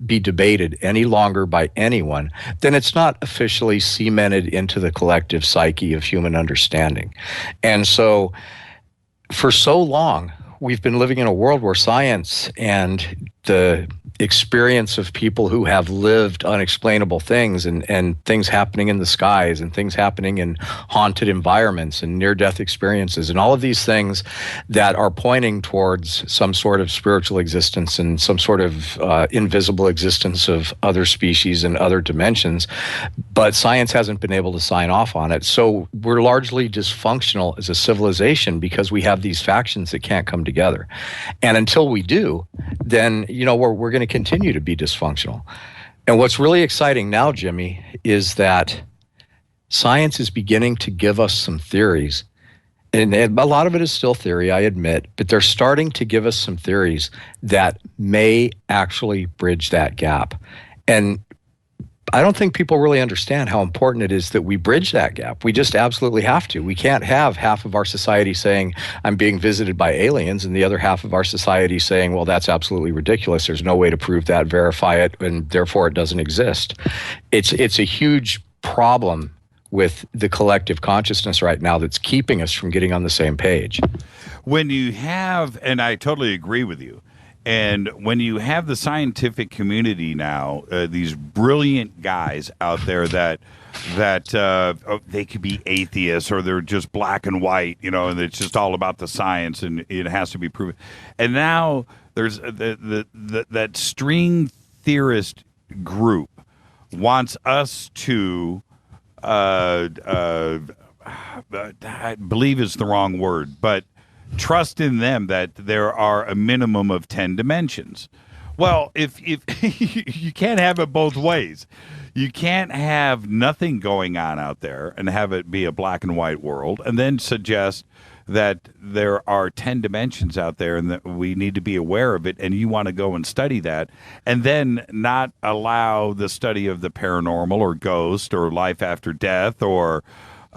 be debated any longer by anyone, then it's not officially cemented into the collective psyche of human understanding. And so for so long, we've been living in a world where science and the experience of people who have lived unexplainable things and things happening in the skies and things happening in haunted environments and near-death experiences and all of these things that are pointing towards some sort of spiritual existence and some sort of invisible existence of other species and other dimensions. But science hasn't been able to sign off on it. So we're largely dysfunctional as a civilization because we have these factions that can't come together. And until we do, then, we're going to continue to be dysfunctional. And what's really exciting now, Jimmy, is that science is beginning to give us some theories. And a lot of it is still theory, I admit, but they're starting to give us some theories that may actually bridge that gap. And I don't think people really understand how important it is that we bridge that gap. We just absolutely have to. We can't have half of our society saying, I'm being visited by aliens, and the other half of our society saying, well, that's absolutely ridiculous. There's no way to prove that, verify it, and therefore it doesn't exist. It's a huge problem with the collective consciousness right now that's keeping us from getting on the same page. When you have, and I totally agree with you, and when you have the scientific community now, these brilliant guys out there that they could be atheists or they're just black and white, and it's just all about the science and it has to be proven. And now there's that string theorist group wants us to, I believe is the wrong word, but trust in them that there are a minimum of 10 dimensions. Well, if you can't have it both ways. You can't have nothing going on out there and have it be a black and white world and then suggest that there are 10 dimensions out there and that we need to be aware of it, and you want to go and study that, and then not allow the study of the paranormal or ghost or life after death or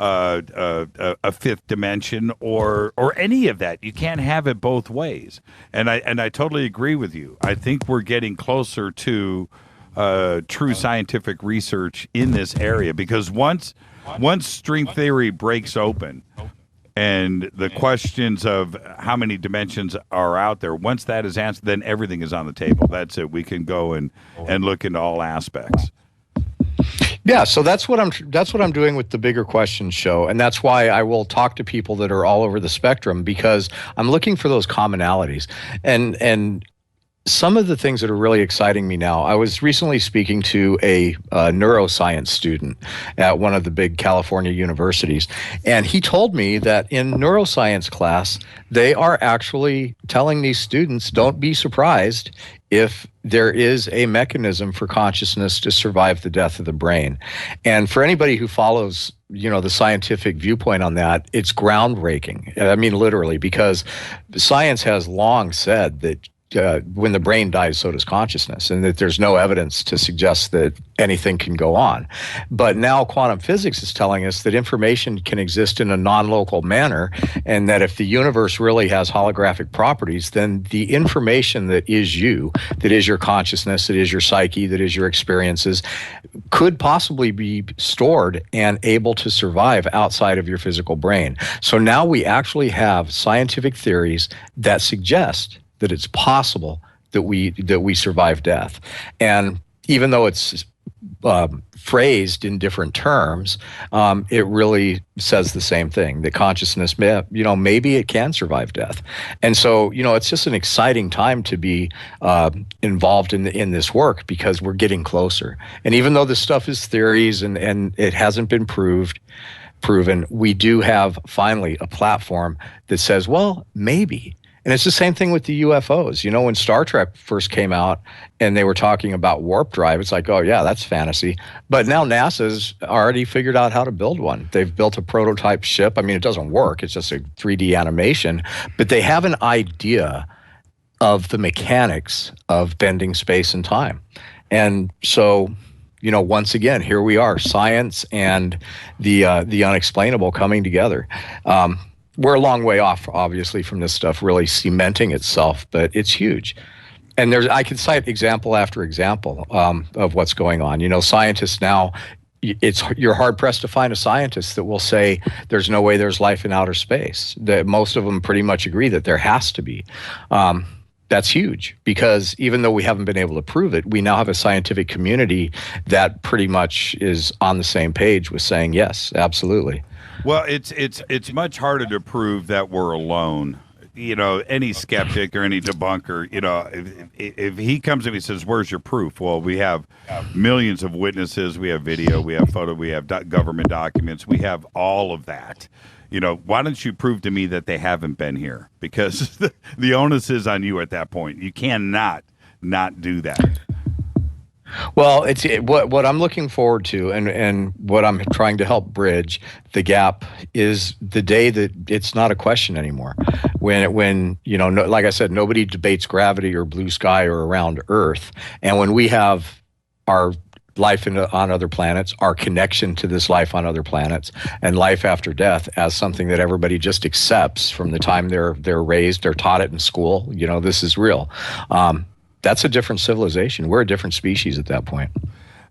a fifth dimension or any of that. You can't have it both ways. And I totally agree with you. I think we're getting closer to true scientific research in this area, because once string theory breaks open and the questions of how many dimensions are out there, once that is answered, then everything is on the table. That's it. We can go and look into all aspects. Yeah, so that's what I'm doing with the Bigger Questions show, and that's why I will talk to people that are all over the spectrum, because I'm looking for those commonalities. And some of the things that are really exciting me now, I was recently speaking to a neuroscience student at one of the big California universities, and he told me that in neuroscience class, they are actually telling these students, don't be surprised if there is a mechanism for consciousness to survive the death of the brain. And for anybody who follows, the scientific viewpoint on that, it's groundbreaking. I mean, literally, because science has long said that when the brain dies, so does consciousness, and that there's no evidence to suggest that anything can go on. But now quantum physics is telling us that information can exist in a non-local manner, and that if the universe really has holographic properties, then the information that is you, that is your consciousness, that is your psyche, that is your experiences, could possibly be stored and able to survive outside of your physical brain. So now we actually have scientific theories that suggest that it's possible that we survive death. And even though it's phrased in different terms, it really says the same thing, that consciousness, maybe it can survive death. And so, it's just an exciting time to be involved in this work, because we're getting closer. And even though this stuff is theories and it hasn't been proven, we do have finally a platform that says, well, maybe. And it's the same thing with the UFOs. When Star Trek first came out and they were talking about warp drive, it's like, oh yeah, that's fantasy. But now NASA's already figured out how to build one. They've built a prototype ship. I mean, it doesn't work. It's just a 3D animation. But they have an idea of the mechanics of bending space and time. And so, once again, here we are, science and the unexplainable coming together. We're a long way off, obviously, from this stuff really cementing itself, but it's huge. And I could cite example after example of what's going on. Scientists now, you're hard-pressed to find a scientist that will say there's no way there's life in outer space. That most of them pretty much agree that there has to be. that's huge, because even though we haven't been able to prove it, we now have a scientific community that pretty much is on the same page with saying, yes, absolutely. Well, it's much harder to prove that we're alone. You know, any skeptic or any debunker, you know, if he comes to me and says, where's your proof? Well, we have millions of witnesses. We have video, we have photo, we have government documents. We have all of that. You know, why don't you prove to me that they haven't been here? Because the onus is on you at that point. You cannot not do that. Well, it's what I'm looking forward to, and what I'm trying to help bridge the gap is the day that it's not a question anymore. When you know, like I said, nobody debates gravity or blue sky or around Earth, and when we have our life on other planets, our connection to this life on other planets, and life after death as something that everybody just accepts from the time they're raised, they're taught it in school. You know, this is real. That's a different civilization. We're a different species at that point.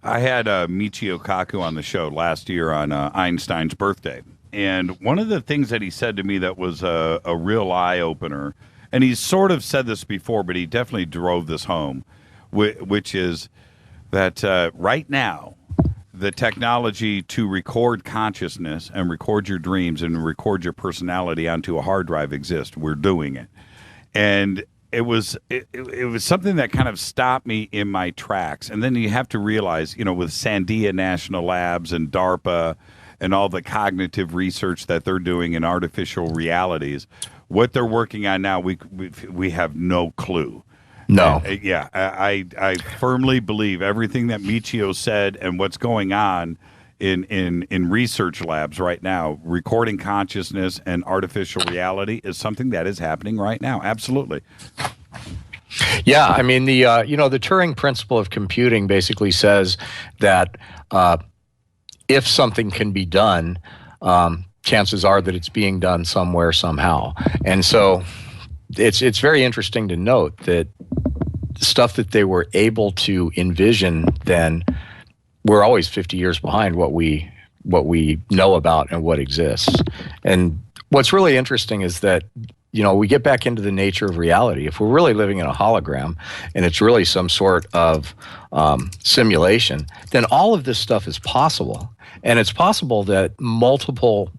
I had Michio Kaku on the show last year on Einstein's birthday, and one of the things that he said to me that was a real eye-opener, and he's sort of said this before, but he definitely drove this home, which is that right now, the technology to record consciousness and record your dreams and record your personality onto a hard drive exists. We're doing it. And it was something that kind of stopped me in my tracks. And then you have to realize, you know, with Sandia National Labs and DARPA and all the cognitive research that they're doing in artificial realities, what they're working on now, we have no clue. No. I firmly believe everything that Michio said and what's going on in research labs right now, recording consciousness and artificial reality is something that is happening right now. Absolutely. Yeah, I mean, the Turing principle of computing basically says that if something can be done, chances are that it's being done somewhere, somehow. And so it's very interesting to note that stuff that they were able to envision then, we're always 50 years behind what we know about and what exists. And what's really interesting is that, you know, we get back into the nature of reality. If we're really living in a hologram and it's really some sort of simulation, then all of this stuff is possible. And it's possible that multiple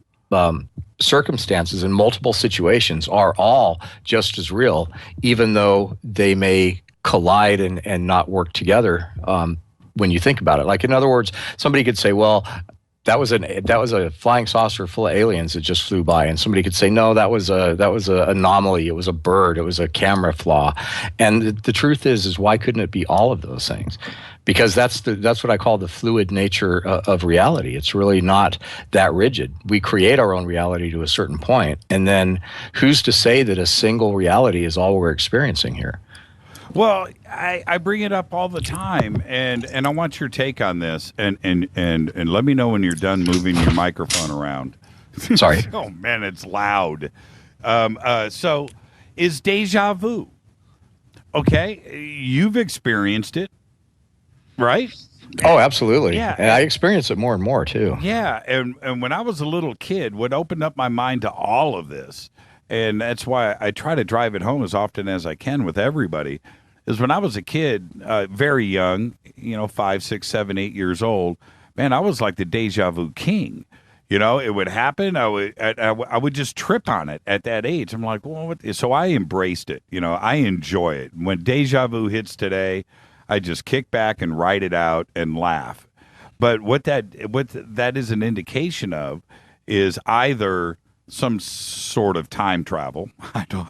circumstances and multiple situations are all just as real, even though they may collide and not work together when you think about it. Like, in other words, somebody could say, well, that was a flying saucer full of aliens that just flew by, and somebody could say, no, that was a anomaly. It was a bird. It was a camera flaw. And the truth is why couldn't it be all of those things? Because that's what I call the fluid nature of reality. It's really not that rigid. We create our own reality to a certain point, and then who's to say that a single reality is all we're experiencing here? Well, I bring it up all the time, and I want your take on this, and let me know when you're done moving your microphone around. Sorry. Oh, man, it's loud. So, is deja vu? Okay, you've experienced it, right? Oh, absolutely. Yeah. And I experience it more and more, too. Yeah, and when I was a little kid, what opened up my mind to all of this, and that's why I try to drive it home as often as I can with everybody, is when I was a kid, very young, 5, 6, 7, 8 years old, man, I was like the deja vu king. You know, it would happen. I would just trip on it at that age. I'm like, well, so I embraced it. You know, I enjoy it. When deja vu hits today, I just kick back and write it out and laugh. But what that is an indication of is either some sort of time travel,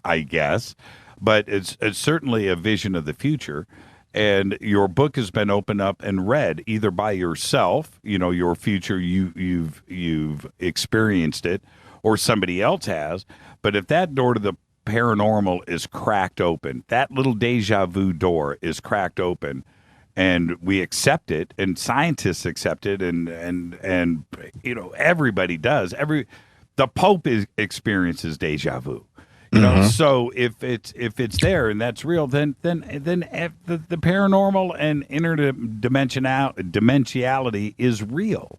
I guess, but it's certainly a vision of the future. And your book has been opened up and read either by yourself, your future, you've experienced it, or somebody else has. But if that door to the paranormal is cracked open, that little deja vu door is cracked open, and we accept it, and scientists accept it, and everybody does. The Pope experiences deja vu. So if it's there and that's real, then the paranormal and interdimensionality is real.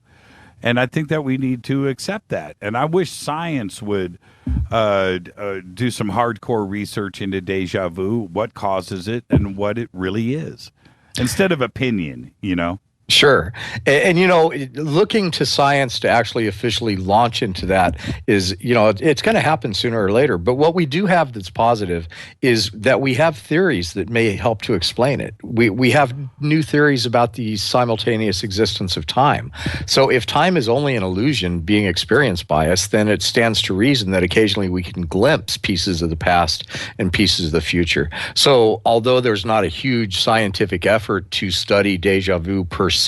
And I think that we need to accept that. And I wish science would do some hardcore research into deja vu, what causes it, and what it really is, instead of opinion, you know? Sure. And, you know, looking to science to actually officially launch into that is, you know, it's going to happen sooner or later. But what we do have that's positive is that we have theories that may help to explain it. We have new theories about the simultaneous existence of time. So if time is only an illusion being experienced by us, then it stands to reason that occasionally we can glimpse pieces of the past and pieces of the future. So although there's not a huge scientific effort to study deja vu per se,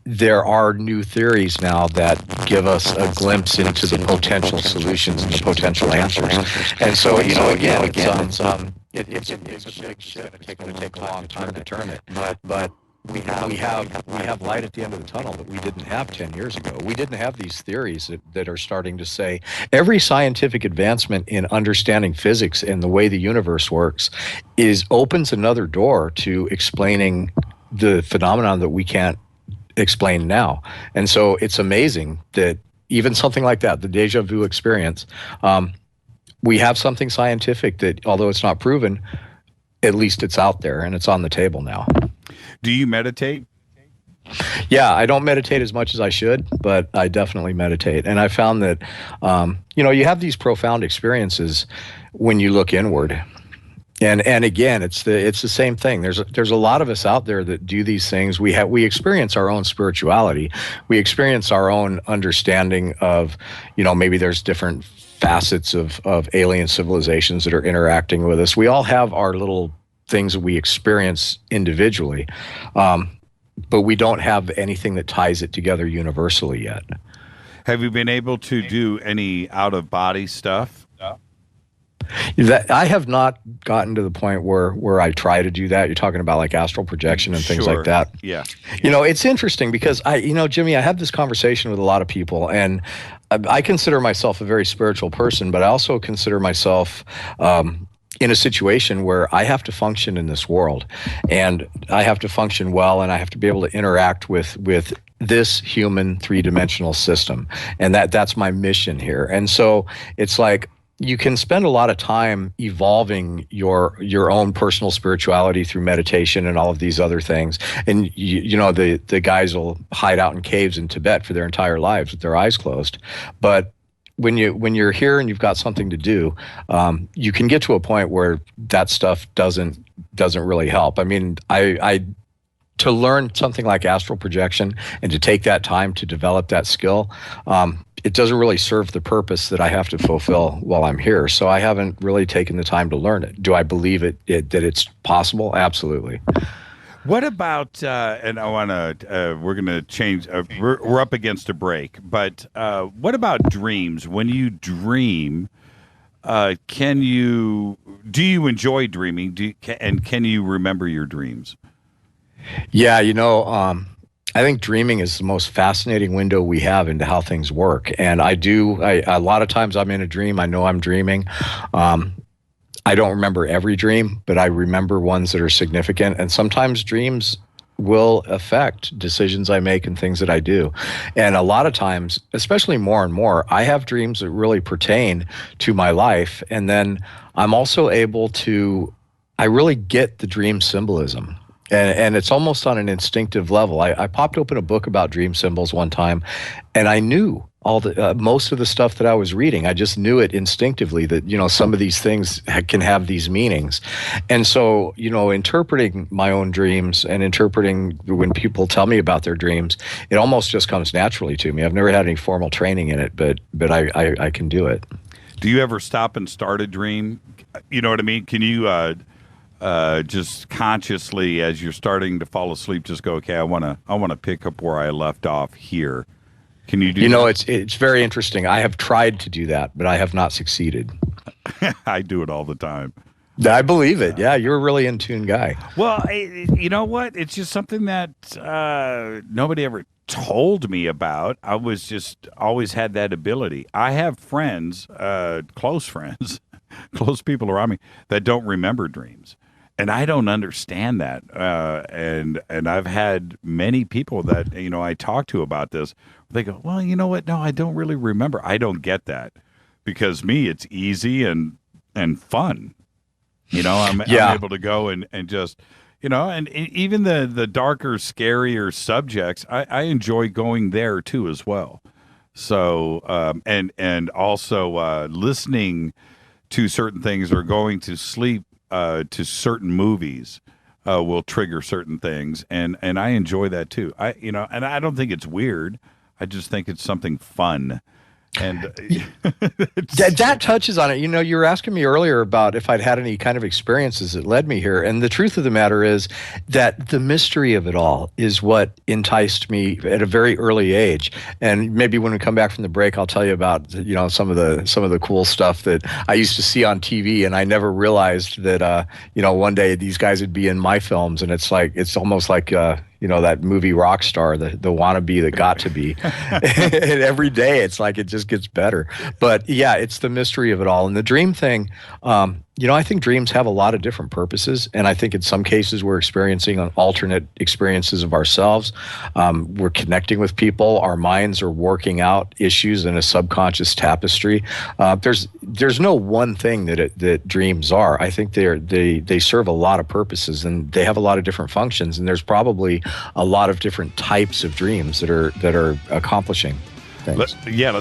there are new theories now that give us a glimpse into the potential solutions and the potential answers. And so, you know, again, it's a big shift. It's going to take a long time to turn it, but we have light at the end of the tunnel that we didn't have 10 years ago. We didn't have these theories that are starting to say every scientific advancement in understanding physics and the way the universe works opens another door to explaining the phenomenon that we can't explain now. And so it's amazing that even something like that, the deja vu experience, we have something scientific that, although it's not proven, at least it's out there and it's on the table now. Do you meditate? Yeah, I don't meditate as much as I should, but I definitely meditate. And I found that, you know, you have these profound experiences when you look inward. And again, it's the same thing. There's a lot of us out there that do these things. We experience our own spirituality. We experience our own understanding of, you know, maybe there's different facets of alien civilizations that are interacting with us. We all have our little things that we experience individually, but we don't have anything that ties it together universally yet. Have you been able to do any out-of-body stuff? That I have not gotten to the point where I try to do that. You're talking about like astral projection and things like that. Yeah. You know, it's interesting because Jimmy, I have this conversation with a lot of people, and I consider myself a very spiritual person, but I also consider myself in a situation where I have to function in this world, and I have to function well, and I have to be able to interact with this human three-dimensional system, and that's my mission here. And so it's like, you can spend a lot of time evolving your own personal spirituality through meditation and all of these other things. And you know, the guys will hide out in caves in Tibet for their entire lives with their eyes closed. But when you're here and you've got something to do, you can get to a point where that stuff doesn't really help. I mean, to learn something like astral projection and to take that time to develop that skill, it doesn't really serve the purpose that I have to fulfill while I'm here. So I haven't really taken the time to learn it. Do I believe that it's possible? Absolutely. What about, and I want to, we're going to change, we're up against a break, but what about dreams? When you dream, do you enjoy dreaming? And can you remember your dreams? Yeah, you know, I think dreaming is the most fascinating window we have into how things work. And a lot of times I'm in a dream, I know I'm dreaming. I don't remember every dream, but I remember ones that are significant. And sometimes dreams will affect decisions I make and things that I do. And a lot of times, especially more and more, I have dreams that really pertain to my life. And then I'm also able to, I really get the dream symbolism. And it's almost on an instinctive level. I popped open a book about dream symbols one time, and I knew most of the stuff that I was reading. I just knew it instinctively that, you know, some of these things can have these meanings. And so, you know, interpreting my own dreams and interpreting when people tell me about their dreams, it almost just comes naturally to me. I've never had any formal training in it, but I can do it. Do you ever stop and start a dream? You know what I mean? Can you just consciously, as you're starting to fall asleep, just go, okay, I want to pick up where I left off here. Can you do that? You know, it's very interesting. I have tried to do that, but I have not succeeded. I do it all the time. I believe it. Yeah, you're a really in tune guy. Well, you know what? It's just something that nobody ever told me about. I was just always had that ability. I have friends, close friends, close people around me that don't remember dreams. And I don't understand that. And I've had many people that, I talk to about this. They go, well, you know what? No, I don't really remember. I don't get that because it's easy and fun. I'm able to go and just, and even the darker, scarier subjects, I enjoy going there too as well. So, and also listening to certain things or going to sleep to certain movies will trigger certain things, and I enjoy that too. And I don't think it's weird. I just think it's something fun. And that touches on it. You were asking me earlier about if I'd had any kind of experiences that led me here. And the truth of the matter is that the mystery of it all is what enticed me at a very early age. And maybe when we come back from the break, I'll tell you about, some of the cool stuff that I used to see on TV. And I never realized that, one day these guys would be in my films. And it's almost like, that movie Rockstar, the wannabe that got to be. And every day it's like it just gets better. But yeah, it's the mystery of it all. And the dream thing, I think dreams have a lot of different purposes. And I think in some cases we're experiencing alternate experiences of ourselves. We're connecting with people. Our minds are working out issues in a subconscious tapestry. There's no one thing that dreams are. I think they serve a lot of purposes and they have a lot of different functions. And there's probably a lot of different types of dreams that are accomplishing things. Let's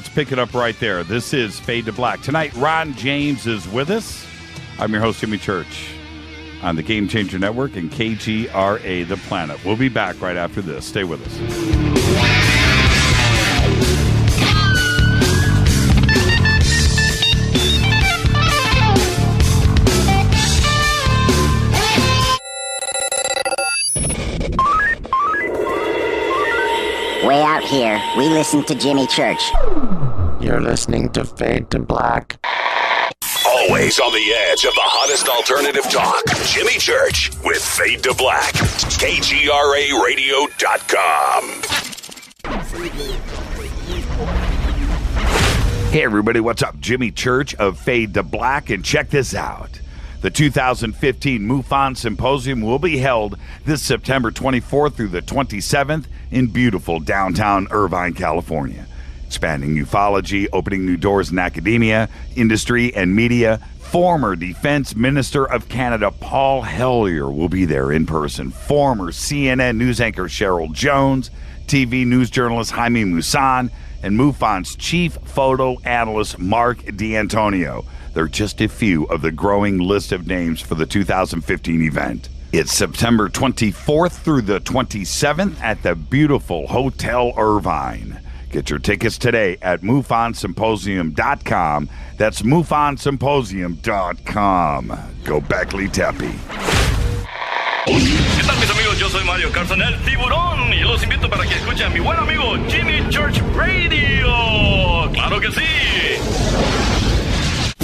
pick it up right there. This is Fade to Black. Tonight, Ron James is with us. I'm your host, Jimmy Church, on the Game Changer Network and KGRA The Planet. We'll be back right after this. Stay with us. Way out here, we listen to Jimmy Church. You're listening to Fade to Black. Always on the edge of the hottest alternative talk. Jimmy Church with Fade to Black. KGRAradio.com. Hey everybody, what's up? Jimmy Church of Fade to Black, and check this out. The 2015 MUFON Symposium will be held this September 24th through the 27th in beautiful downtown Irvine, California. Expanding ufology, opening new doors in academia, industry, and media. Former Defense Minister of Canada Paul Hellyer will be there in person. Former CNN news anchor Cheryl Jones, TV news journalist Jaime Maussan, and MUFON's chief photo analyst Mark D'Antonio. They're just a few of the growing list of names for the 2015 event. It's September 24th through the 27th at the beautiful Hotel Irvine. Get your tickets today at MUFONsymposium.com. That's MUFONsymposium.com. Go Beckley Tepe. ¿Qué tal, mis amigos? Yo soy Mario Carson, el tiburón, y los invito para que escuchen a mi buen amigo Jimmy Church Radio. ¡Claro que sí!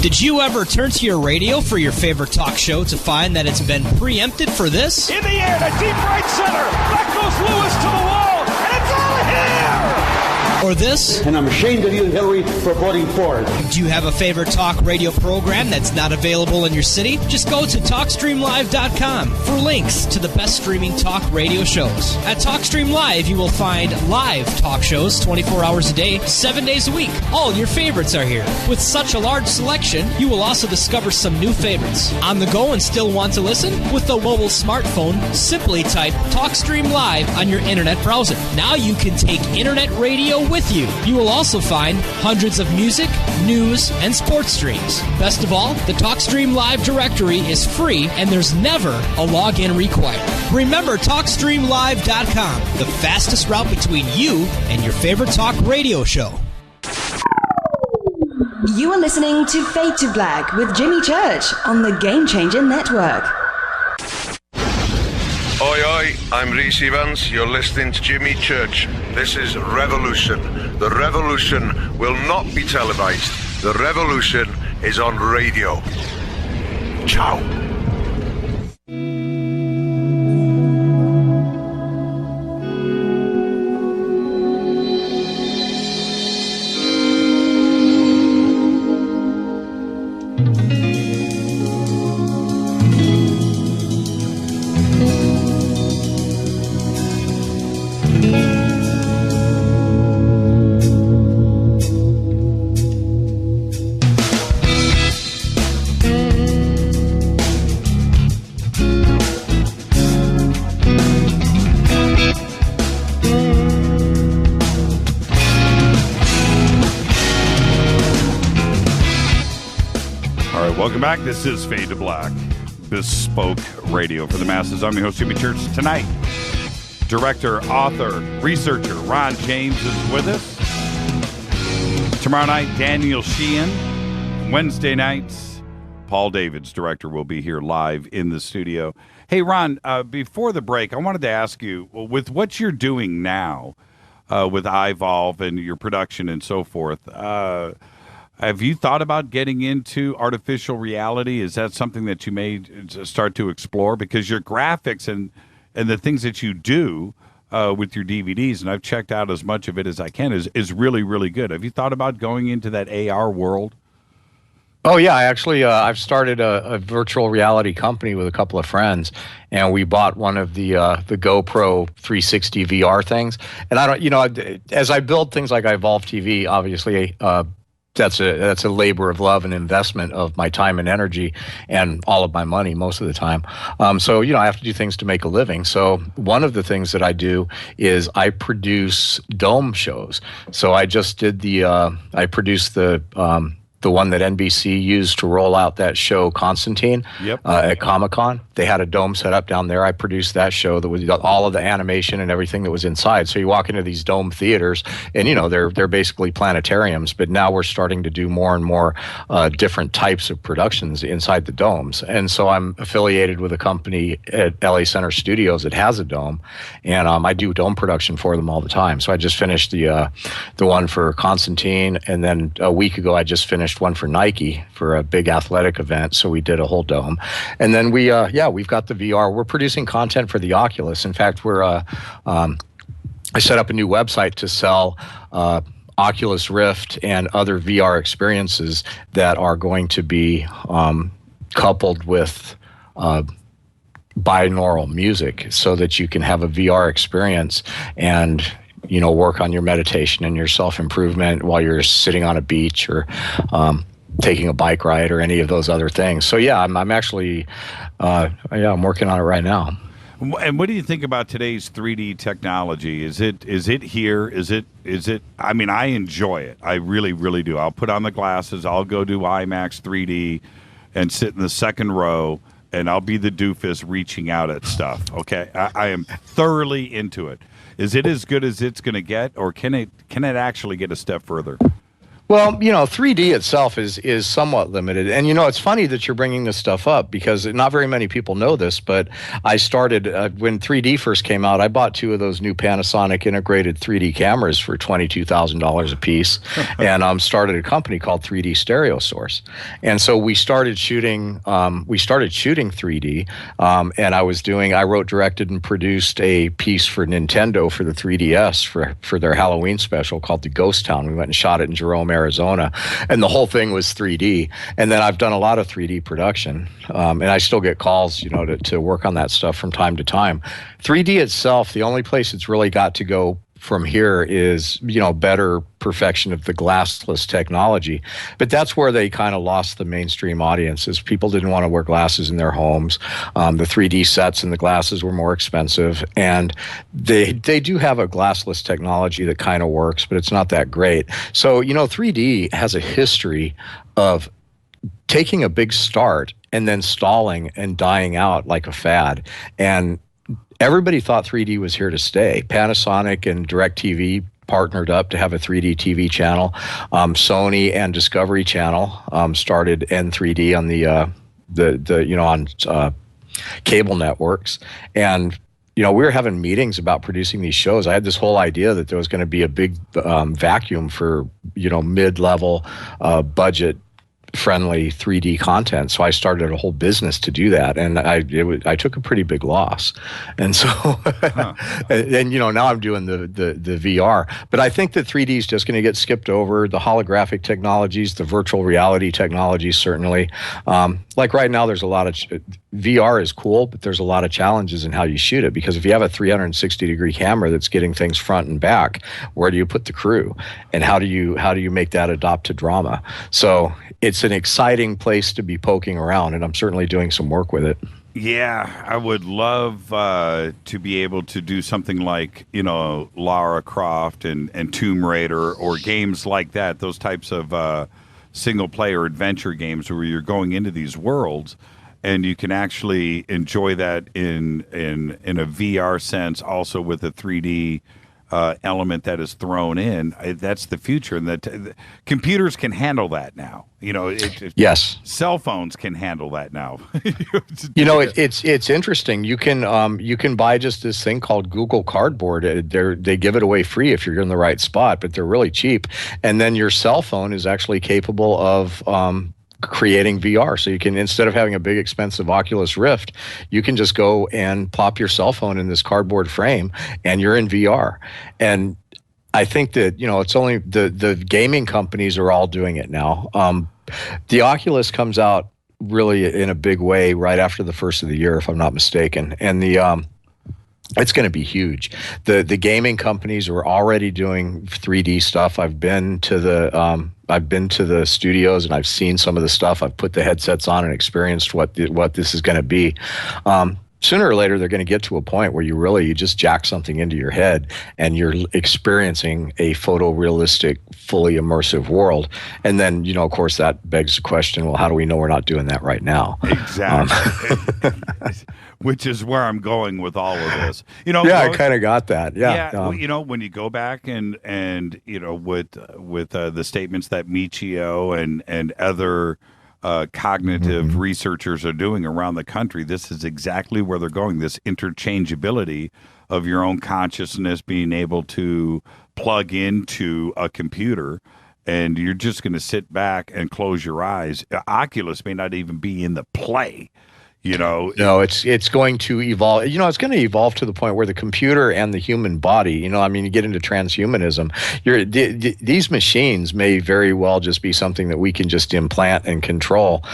Did you ever turn to your radio for your favorite talk show to find that it's been preempted for this? In the air, to deep right center. Back goes Lewis to the wall, and it's all here! Or this? And I'm ashamed of you and Hillary for voting for it. Do you have a favorite talk radio program that's not available in your city? Just go to TalkStreamLive.com for links to the best streaming talk radio shows. At TalkStream Live, you will find live talk shows 24 hours a day, 7 days a week. All your favorites are here. With such a large selection, you will also discover some new favorites. On the go and still want to listen? With a mobile smartphone, simply type TalkStream Live on your internet browser. Now you can take internet radio with you. You will also find hundreds of music, news, and sports streams. Best of all, the TalkStream Live directory is free and there's never a login required. Remember TalkStreamLive.com, the fastest route between you and your favorite talk radio show. You are listening to Fade to Black with Jimmy Church on the Game Changer Network. Oi, oi, I'm Reese Evans. You're listening to Jimmy Church. This is Revolution. The revolution will not be televised. The revolution is on radio. Ciao. Welcome back. This is Fade to Black, bespoke radio for the masses. I'm your host, Jimmy Church. Tonight, director, author, researcher Ron James is with us. Tomorrow night, Daniel Sheehan. Wednesday nights, Paul Davids, director, will be here live in the studio. Hey, Ron, before the break, I wanted to ask you, with what you're doing now with Ivolve and your production and so forth, have you thought about getting into artificial reality? Is that something that you may start to explore? Because your graphics and the things that you do with your DVDs, and I've checked out as much of it as I can, is really, really good. Have you thought about going into that AR world? Oh, yeah. Actually, I've started a virtual reality company with a couple of friends, and we bought one of the GoPro 360 VR things. And I don't, as I build things like Ivolve TV, obviously, that's a labor of love and investment of my time and energy and all of my money most of the time. So, I have to do things to make a living. So one of the things that I do is I produce dome shows. So I just did I produced the one that NBC used to roll out that show Constantine at Comic-Con. They had a dome set up down there. I produced that show that was all of the animation and everything that was inside. So you walk into these dome theaters and, they're basically planetariums, but now we're starting to do more and more different types of productions inside the domes. And so I'm affiliated with a company at LA Center Studios that has a dome, and I do dome production for them all the time. So I just finished the one for Constantine, and then a week ago I just finished one for Nike for a big athletic event. So we did a whole dome. And then we've got the VR. We're producing content for the Oculus. In fact, I set up a new website to sell Oculus Rift and other VR experiences that are going to be coupled with binaural music so that you can have a VR experience and work on your meditation and your self-improvement while you're sitting on a beach or taking a bike ride or any of those other things. So yeah, I'm actually, I'm working on it right now. And what do you think about today's 3D technology? Is it here? Is it, I mean, I enjoy it. I really, really do. I'll put on the glasses. I'll go do IMAX 3D and sit in the second row, and I'll be the doofus reaching out at stuff. Okay. I am thoroughly into it. Is it as good as it's going to get, or can it actually get a step further? Well, 3D itself is somewhat limited. And, it's funny that you're bringing this stuff up because not very many people know this, but I started, when 3D first came out, I bought 2 of those new Panasonic integrated 3D cameras for $22,000 a piece and started a company called 3D Stereo Source. And so we started shooting 3D, and I wrote, directed, and produced a piece for Nintendo for the 3DS for their Halloween special called The Ghost Town. We went and shot it in Jerome, Arizona, and the whole thing was 3D. And then I've done a lot of 3D production, and I still get calls, to work on that stuff from time to time. 3D itself, the only place it's really got to go from here is, better perfection of the glassless technology. But that's where they kind of lost the mainstream audiences. People didn't want to wear glasses in their homes. The 3D sets and the glasses were more expensive. And they do have a glassless technology that kind of works, but it's not that great. So, 3D has a history of taking a big start and then stalling and dying out like a fad. And everybody thought 3D was here to stay. Panasonic and DirecTV partnered up to have a 3D TV channel. Sony and Discovery Channel started N3D on on cable networks. And we were having meetings about producing these shows. I had this whole idea that there was going to be a big vacuum for mid-level budget friendly 3D content. So I started a whole business to do that, and I took a pretty big loss. And so and now I'm doing the VR. But I think that 3D is just going to get skipped over. The holographic technologies, the virtual reality technologies, certainly. Like right now, there's a lot of VR is cool, but there's a lot of challenges in how you shoot it, because if you have a 360-degree camera that's getting things front and back, where do you put the crew, and how do you make that adopt to drama? So it's an exciting place to be poking around, and I'm certainly doing some work with it. Yeah, I would love to be able to do something like, Lara Croft and Tomb Raider, or games like that, those types of single-player adventure games where you're going into these worlds, and you can actually enjoy that in a VR sense, also with a 3D element that is thrown in. That's the future, and that computers can handle that now. Yes, cell phones can handle that now. It's interesting. You can buy just this thing called Google Cardboard. They give it away free if you're in the right spot, but they're really cheap. And then your cell phone is actually capable of creating VR. So you can, instead of having a big expensive Oculus Rift, you can just go and plop your cell phone in this cardboard frame and you're in VR. And I think that, it's only the gaming companies are all doing it now. The Oculus comes out really in a big way right after the first of the year, if I'm not mistaken. And it's going to be huge. The gaming companies are already doing 3D stuff. I've been to the studios and I've seen some of the stuff. I've put the headsets on and experienced what this is going to be. Sooner or later, they're going to get to a point where you just jack something into your head and you're experiencing a photorealistic, fully immersive world. And then, of course, that begs the question, well, how do we know we're not doing that right now? Exactly. Which is where I'm going with all of this. I kind of got that. Yeah. When you go back and with the statements that Michio and other cognitive researchers are doing around the country, this is exactly where they're going. This interchangeability of your own consciousness being able to plug into a computer, and you're just going to sit back and close your eyes. Oculus may not even be in the play. No, it's going to evolve. It's going to evolve to the point where the computer and the human body, you get into transhumanism. These machines may very well just be something that we can just implant and control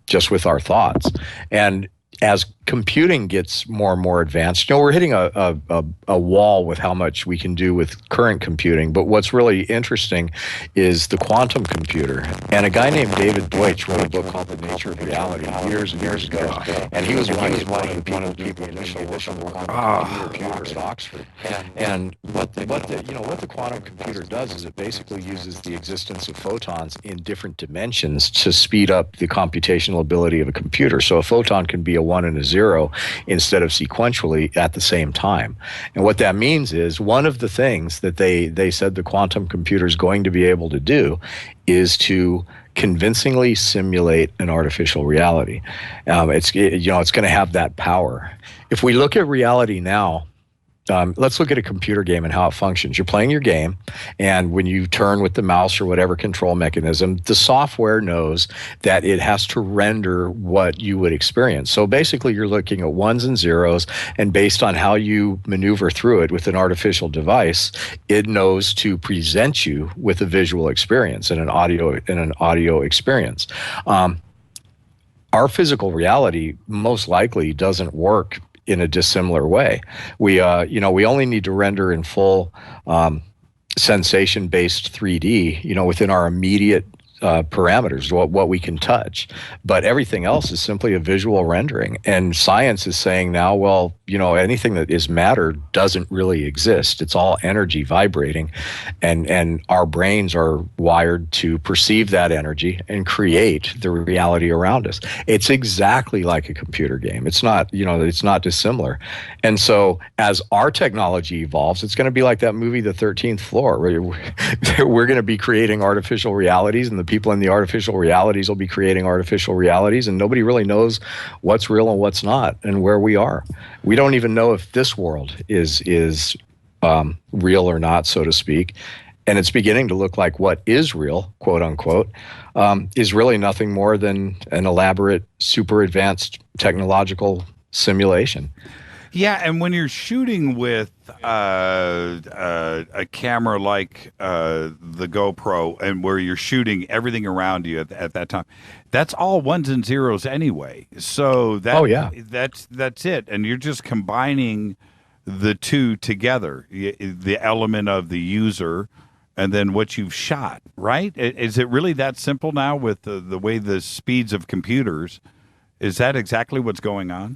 just with our thoughts. And as computing gets more and more advanced, we're hitting a wall with how much we can do with current computing. But what's really interesting is the quantum computer. And a guy named David Deutsch wrote a book called The Nature of Reality years and years ago. And he was one of the people initially working on quantum computers at Oxford. And what the quantum computer does is it basically uses the existence of photons in different dimensions to speed up the computational ability of a computer. So a photon can be a 1 and a 0 instead of sequentially at the same time. And what that means is one of the things that they said the quantum computer is going to be able to do is to convincingly simulate an artificial reality. It's going to have that power. If we look at reality now, let's look at a computer game and how it functions. You're playing your game, and when you turn with the mouse or whatever control mechanism, the software knows that it has to render what you would experience. So basically, you're looking at 1s and 0s, and based on how you maneuver through it with an artificial device, it knows to present you with a visual experience and an audio experience. Our physical reality most likely doesn't work in a dissimilar way. We only need to render in full sensation-based 3D, within our immediate parameters, what we can touch. But everything else is simply a visual rendering. And science is saying now, well, anything that is matter doesn't really exist. It's all energy vibrating. And our brains are wired to perceive that energy and create the reality around us. It's exactly like a computer game. It's not, it's not dissimilar. And so as our technology evolves, it's going to be like that movie, The 13th Floor, where we're going to be creating artificial realities, and the people in the artificial realities will be creating artificial realities, and nobody really knows what's real and what's not and where we are. We don't even know if this world is real or not, so to speak. And it's beginning to look like what is real, quote unquote, is really nothing more than an elaborate, super advanced technological simulation. Yeah, and when you're shooting with a camera like the GoPro, and where you're shooting everything around you at that time, that's all 1s and 0s anyway. So that's it, and you're just combining the two together, the element of the user and then what you've shot, right? Is it really that simple now with the way the speeds of computers? Is that exactly what's going on?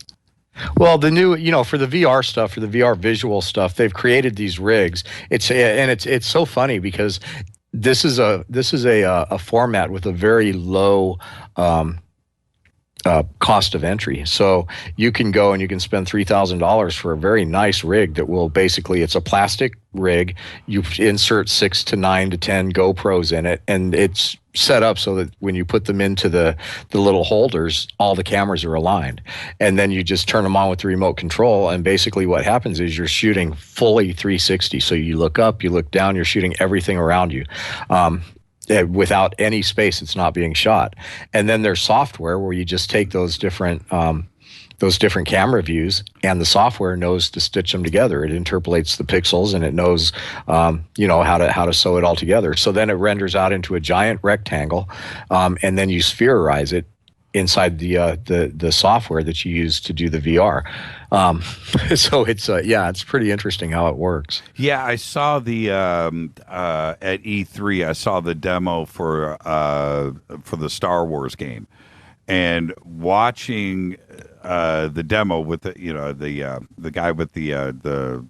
Well, the new, for the VR stuff, for the VR visual stuff, they've created these rigs. It's so funny because this is a format with a very low cost of entry. So you can go and you can spend $3,000 for a very nice rig that will basically, it's a plastic rig. You insert 6 to 9 to 10 GoPros in it, and it's set up so that when you put them into the little holders, all the cameras are aligned. And then you just turn them on with the remote control, and basically what happens is you're shooting fully 360. So you look up, you look down, you're shooting everything around you. Without any space, it's not being shot. And then there's software where you just take those different camera views, and the software knows to stitch them together. It interpolates the pixels, and it knows, how to sew it all together. So then it renders out into a giant rectangle, and then you spherize it inside the software that you use to do the VR. So it's pretty interesting how it works. Yeah, I saw the at E3. I saw the demo for the Star Wars game, and watching the demo with the guy with the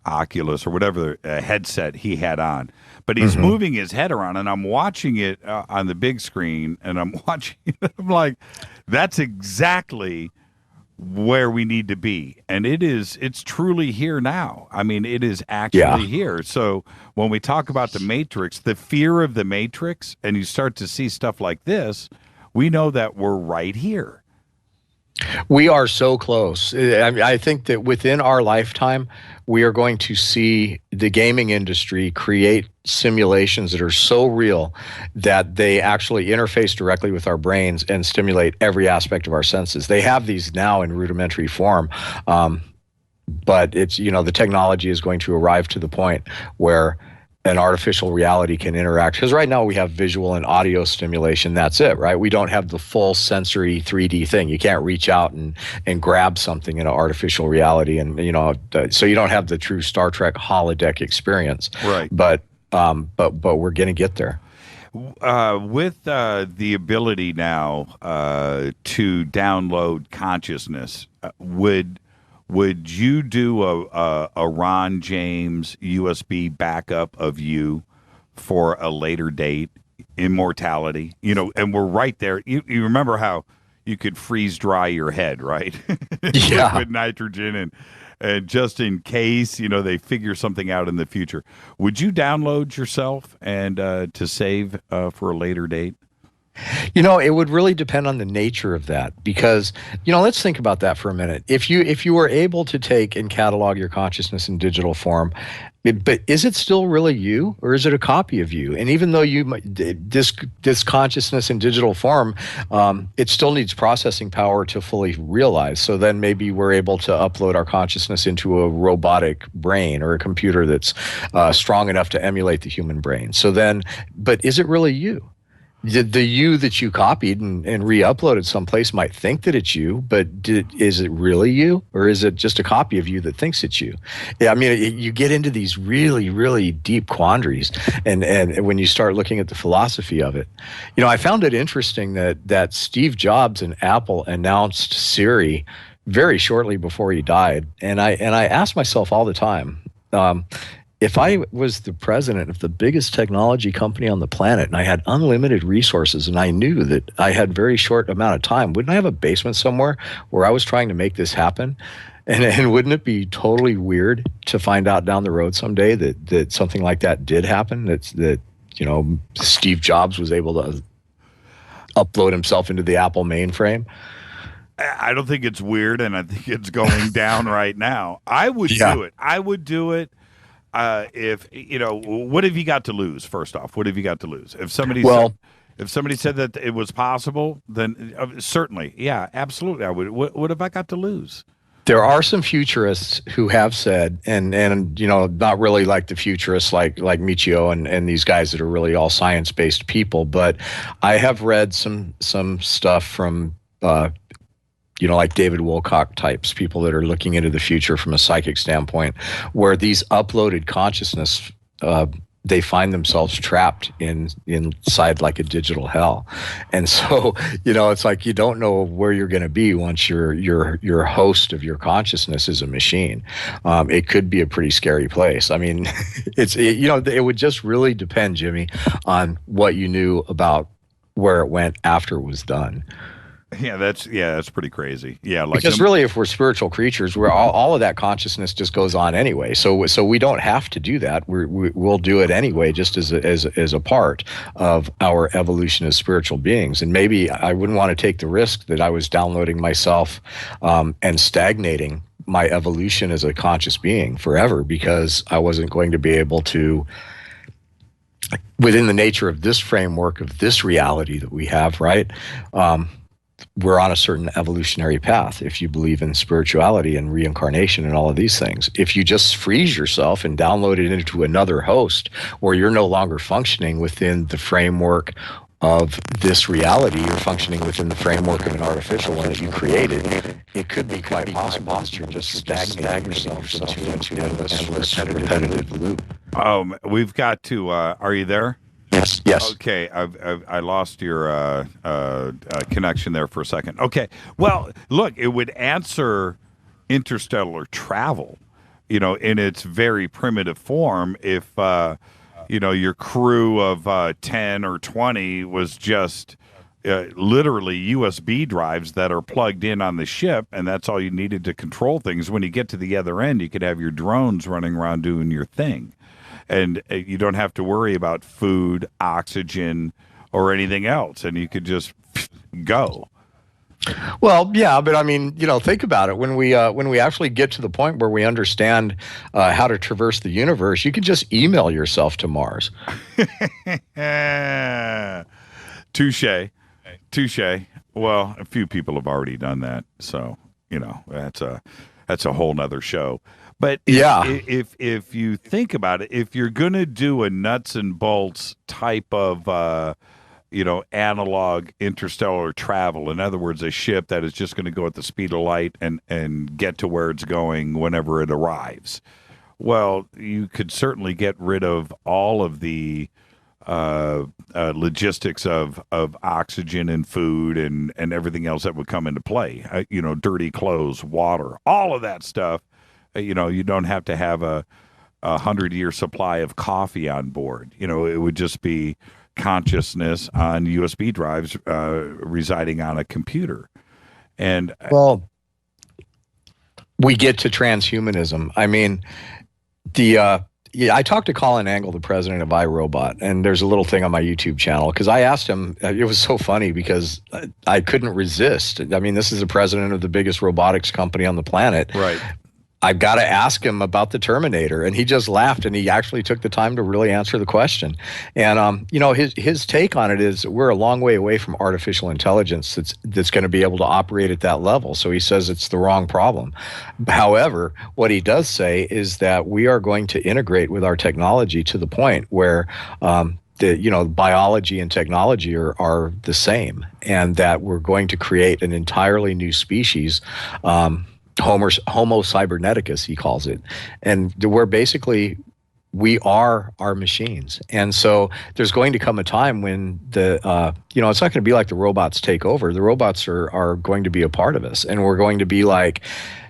Oculus or whatever headset he had on. But he's moving his head around, and I'm watching it on the big screen, and I'm watching it. I'm like, that's exactly where we need to be. And it's truly here now. I mean, it is actually here. So when we talk about the Matrix, the fear of the Matrix, and you start to see stuff like this, we know that we're right here. We are so close. I think that within our lifetime, we are going to see the gaming industry create simulations that are so real that they actually interface directly with our brains and stimulate every aspect of our senses. They have these now in rudimentary form, but it's, the technology is going to arrive to the point where an artificial reality can interact. Because right now we have visual and audio stimulation. That's it, right? We don't have the full sensory 3D thing. You can't reach out and grab something in an artificial reality. And, so you don't have the true Star Trek holodeck experience. Right. But we're going to get there. With the ability now to download consciousness, would you do a Ron James USB backup of you for a later date, immortality? And we're right there. You remember how you could freeze dry your head, right? Yeah. With nitrogen and just in case, they figure something out in the future. Would you download yourself and to save for a later date? It would really depend on the nature of that, because, let's think about that for a minute. If you were able to take and catalog your consciousness in digital form, but is it still really you, or is it a copy of you? And even though this consciousness in digital form, it still needs processing power to fully realize. So then maybe we're able to upload our consciousness into a robotic brain or a computer that's strong enough to emulate the human brain. So then, but is it really you? The you that you copied and re-uploaded someplace might think that it's you, but is it really you, or is it just a copy of you that thinks it's you? Yeah, I mean, you get into these really, really deep quandaries, and when you start looking at the philosophy of it, I found it interesting that Steve Jobs and Apple announced Siri very shortly before he died, and I ask myself all the time, if I was the president of the biggest technology company on the planet and I had unlimited resources and I knew that I had very short amount of time, wouldn't I have a basement somewhere where I was trying to make this happen? And wouldn't it be totally weird to find out down the road someday that something like that did happen? That Steve Jobs was able to upload himself into the Apple mainframe? I don't think it's weird, and I think it's going down right now. I would do it. I would do it. If what have you got to lose? First off, what have you got to lose? If somebody said that it was possible, then certainly, yeah, absolutely, I would. What have I got to lose? There are some futurists who have said, and not really like the futurists like Michio and these guys that are really all science-based people, but I have read some stuff from like David Wilcock types, people that are looking into the future from a psychic standpoint, where these uploaded consciousness they find themselves trapped inside like a digital hell. And so, it's like you don't know where you're going to be once your host of your consciousness is a machine. It could be a pretty scary place. I mean, it would just really depend, Jimmy, on what you knew about where it went after it was done. Yeah, that's pretty crazy. Yeah, like because really, if we're spiritual creatures, we're all of that consciousness just goes on anyway. So we don't have to do that. We'll do it anyway, just as a part of our evolution as spiritual beings. And maybe I wouldn't want to take the risk that I was downloading myself and stagnating my evolution as a conscious being forever, because I wasn't going to be able to, within the nature of this framework of this reality that we have, right? We're on a certain evolutionary path if you believe in spirituality and reincarnation and all of these things. If you just freeze yourself and download it into another host where you're no longer functioning within the framework of this reality, you're functioning within the framework of an artificial one that you created, it could be quite possible that you're just stagnating yourself into an endless repetitive loop. We've got to, are you there? Yes. Okay, I lost your connection there for a second. Okay, well, look, it would answer interstellar travel, in its very primitive form if, your crew of 10 or 20 was just literally USB drives that are plugged in on the ship, and that's all you needed to control things. When you get to the other end, you could have your drones running around doing your thing. And you don't have to worry about food, oxygen, or anything else, and you could just go. Well, yeah, but I mean, think about it. When we actually get to the point where we understand how to traverse the universe, you can just email yourself to Mars. Touche. Well, a few people have already done that, so that's a whole nother show. But if you think about it, if you're going to do a nuts and bolts type of, analog interstellar travel, in other words, a ship that is just going to go at the speed of light and get to where it's going whenever it arrives, well, you could certainly get rid of all of the logistics of oxygen and food and everything else that would come into play, dirty clothes, water, all of that stuff. You don't have to have a 100-year supply of coffee on board. It would just be consciousness on USB drives residing on a computer. And well, we get to transhumanism. I mean, I talked to Colin Angle, the president of iRobot, and there's a little thing on my YouTube channel because I asked him. It was so funny because I couldn't resist. I mean, this is the president of the biggest robotics company on the planet. Right. I've got to ask him about the Terminator, and he just laughed, and he actually took the time to really answer the question. And his take on it is we're a long way away from artificial intelligence that's going to be able to operate at that level. So he says it's the wrong problem. However, what he does say is that we are going to integrate with our technology to the point where biology and technology are the same, and that we're going to create an entirely new species. Homo cyberneticus, he calls it. And we're basically, we are our machines. And so there's going to come a time when it's not going to be like the robots take over. The robots are going to be a part of us. And we're going to be like,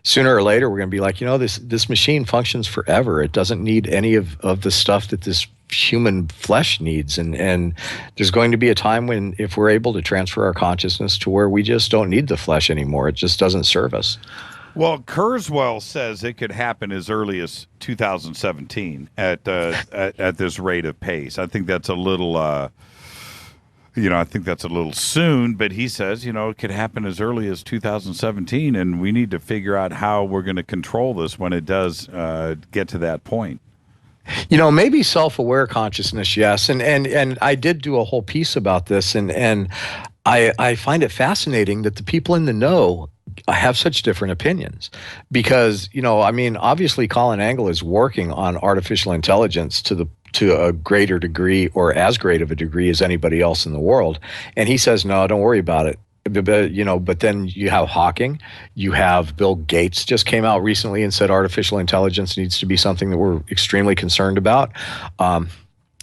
sooner or later, we're going to be like, this machine functions forever. It doesn't need any of the stuff that this human flesh needs. And there's going to be a time when, if we're able to transfer our consciousness to where we just don't need the flesh anymore, it just doesn't serve us. Well, Kurzweil says it could happen as early as 2017 at this rate of pace. I think that's a little, soon. But he says, it could happen as early as 2017, and we need to figure out how we're going to control this when it does get to that point. Maybe self-aware consciousness, yes, and I did do a whole piece about this, and I find it fascinating that the people in the know have such different opinions because, obviously Colin Angle is working on artificial intelligence to a greater degree or as great of a degree as anybody else in the world. And he says, no, don't worry about it. But then you have Hawking, you have Bill Gates just came out recently and said artificial intelligence needs to be something that we're extremely concerned about.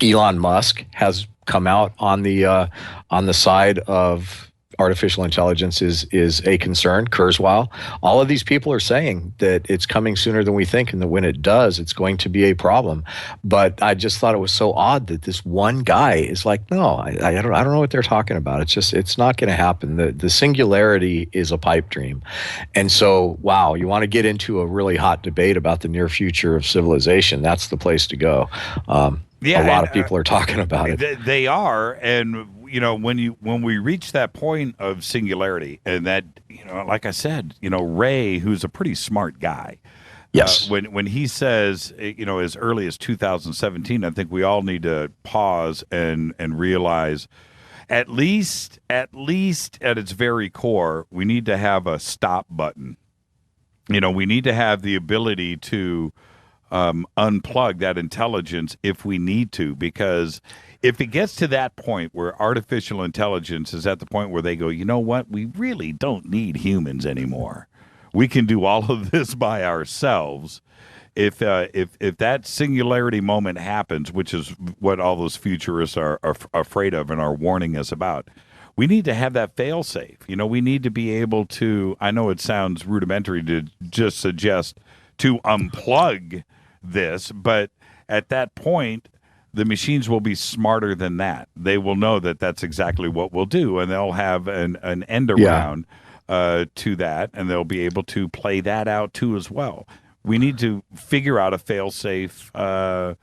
Elon Musk has come out on the side of artificial intelligence is a concern. Kurzweil, all of these people are saying that it's coming sooner than we think, and that when it does, it's going to be a problem. But I just thought it was so odd that this one guy is like, no, I don't know what they're talking about. It's not going to happen. The singularity is a pipe dream. And so, wow, you want to get into a really hot debate about the near future of civilization, that's the place to go. A lot of people are talking about it. They are, and when we reach that point of singularity, and that, like I said, Ray, who's a pretty smart guy, yes, when he says, as early as 2017, I think we all need to pause and realize, at least at its very core, we need to have a stop button. We need to have the ability to unplug that intelligence if we need to, because if it gets to that point where artificial intelligence is at the point where they go, you know what, we really don't need humans anymore. We can do all of this by ourselves. If that singularity moment happens, which is what all those futurists are afraid of and are warning us about, we need to have that fail safe. We need to be able to, I know it sounds rudimentary to just suggest to unplug this, but at that point, the machines will be smarter than that. They will know that that's exactly what we'll do, and they'll have an end around to that, and they'll be able to play that out too as well. We need to figure out a fail-safe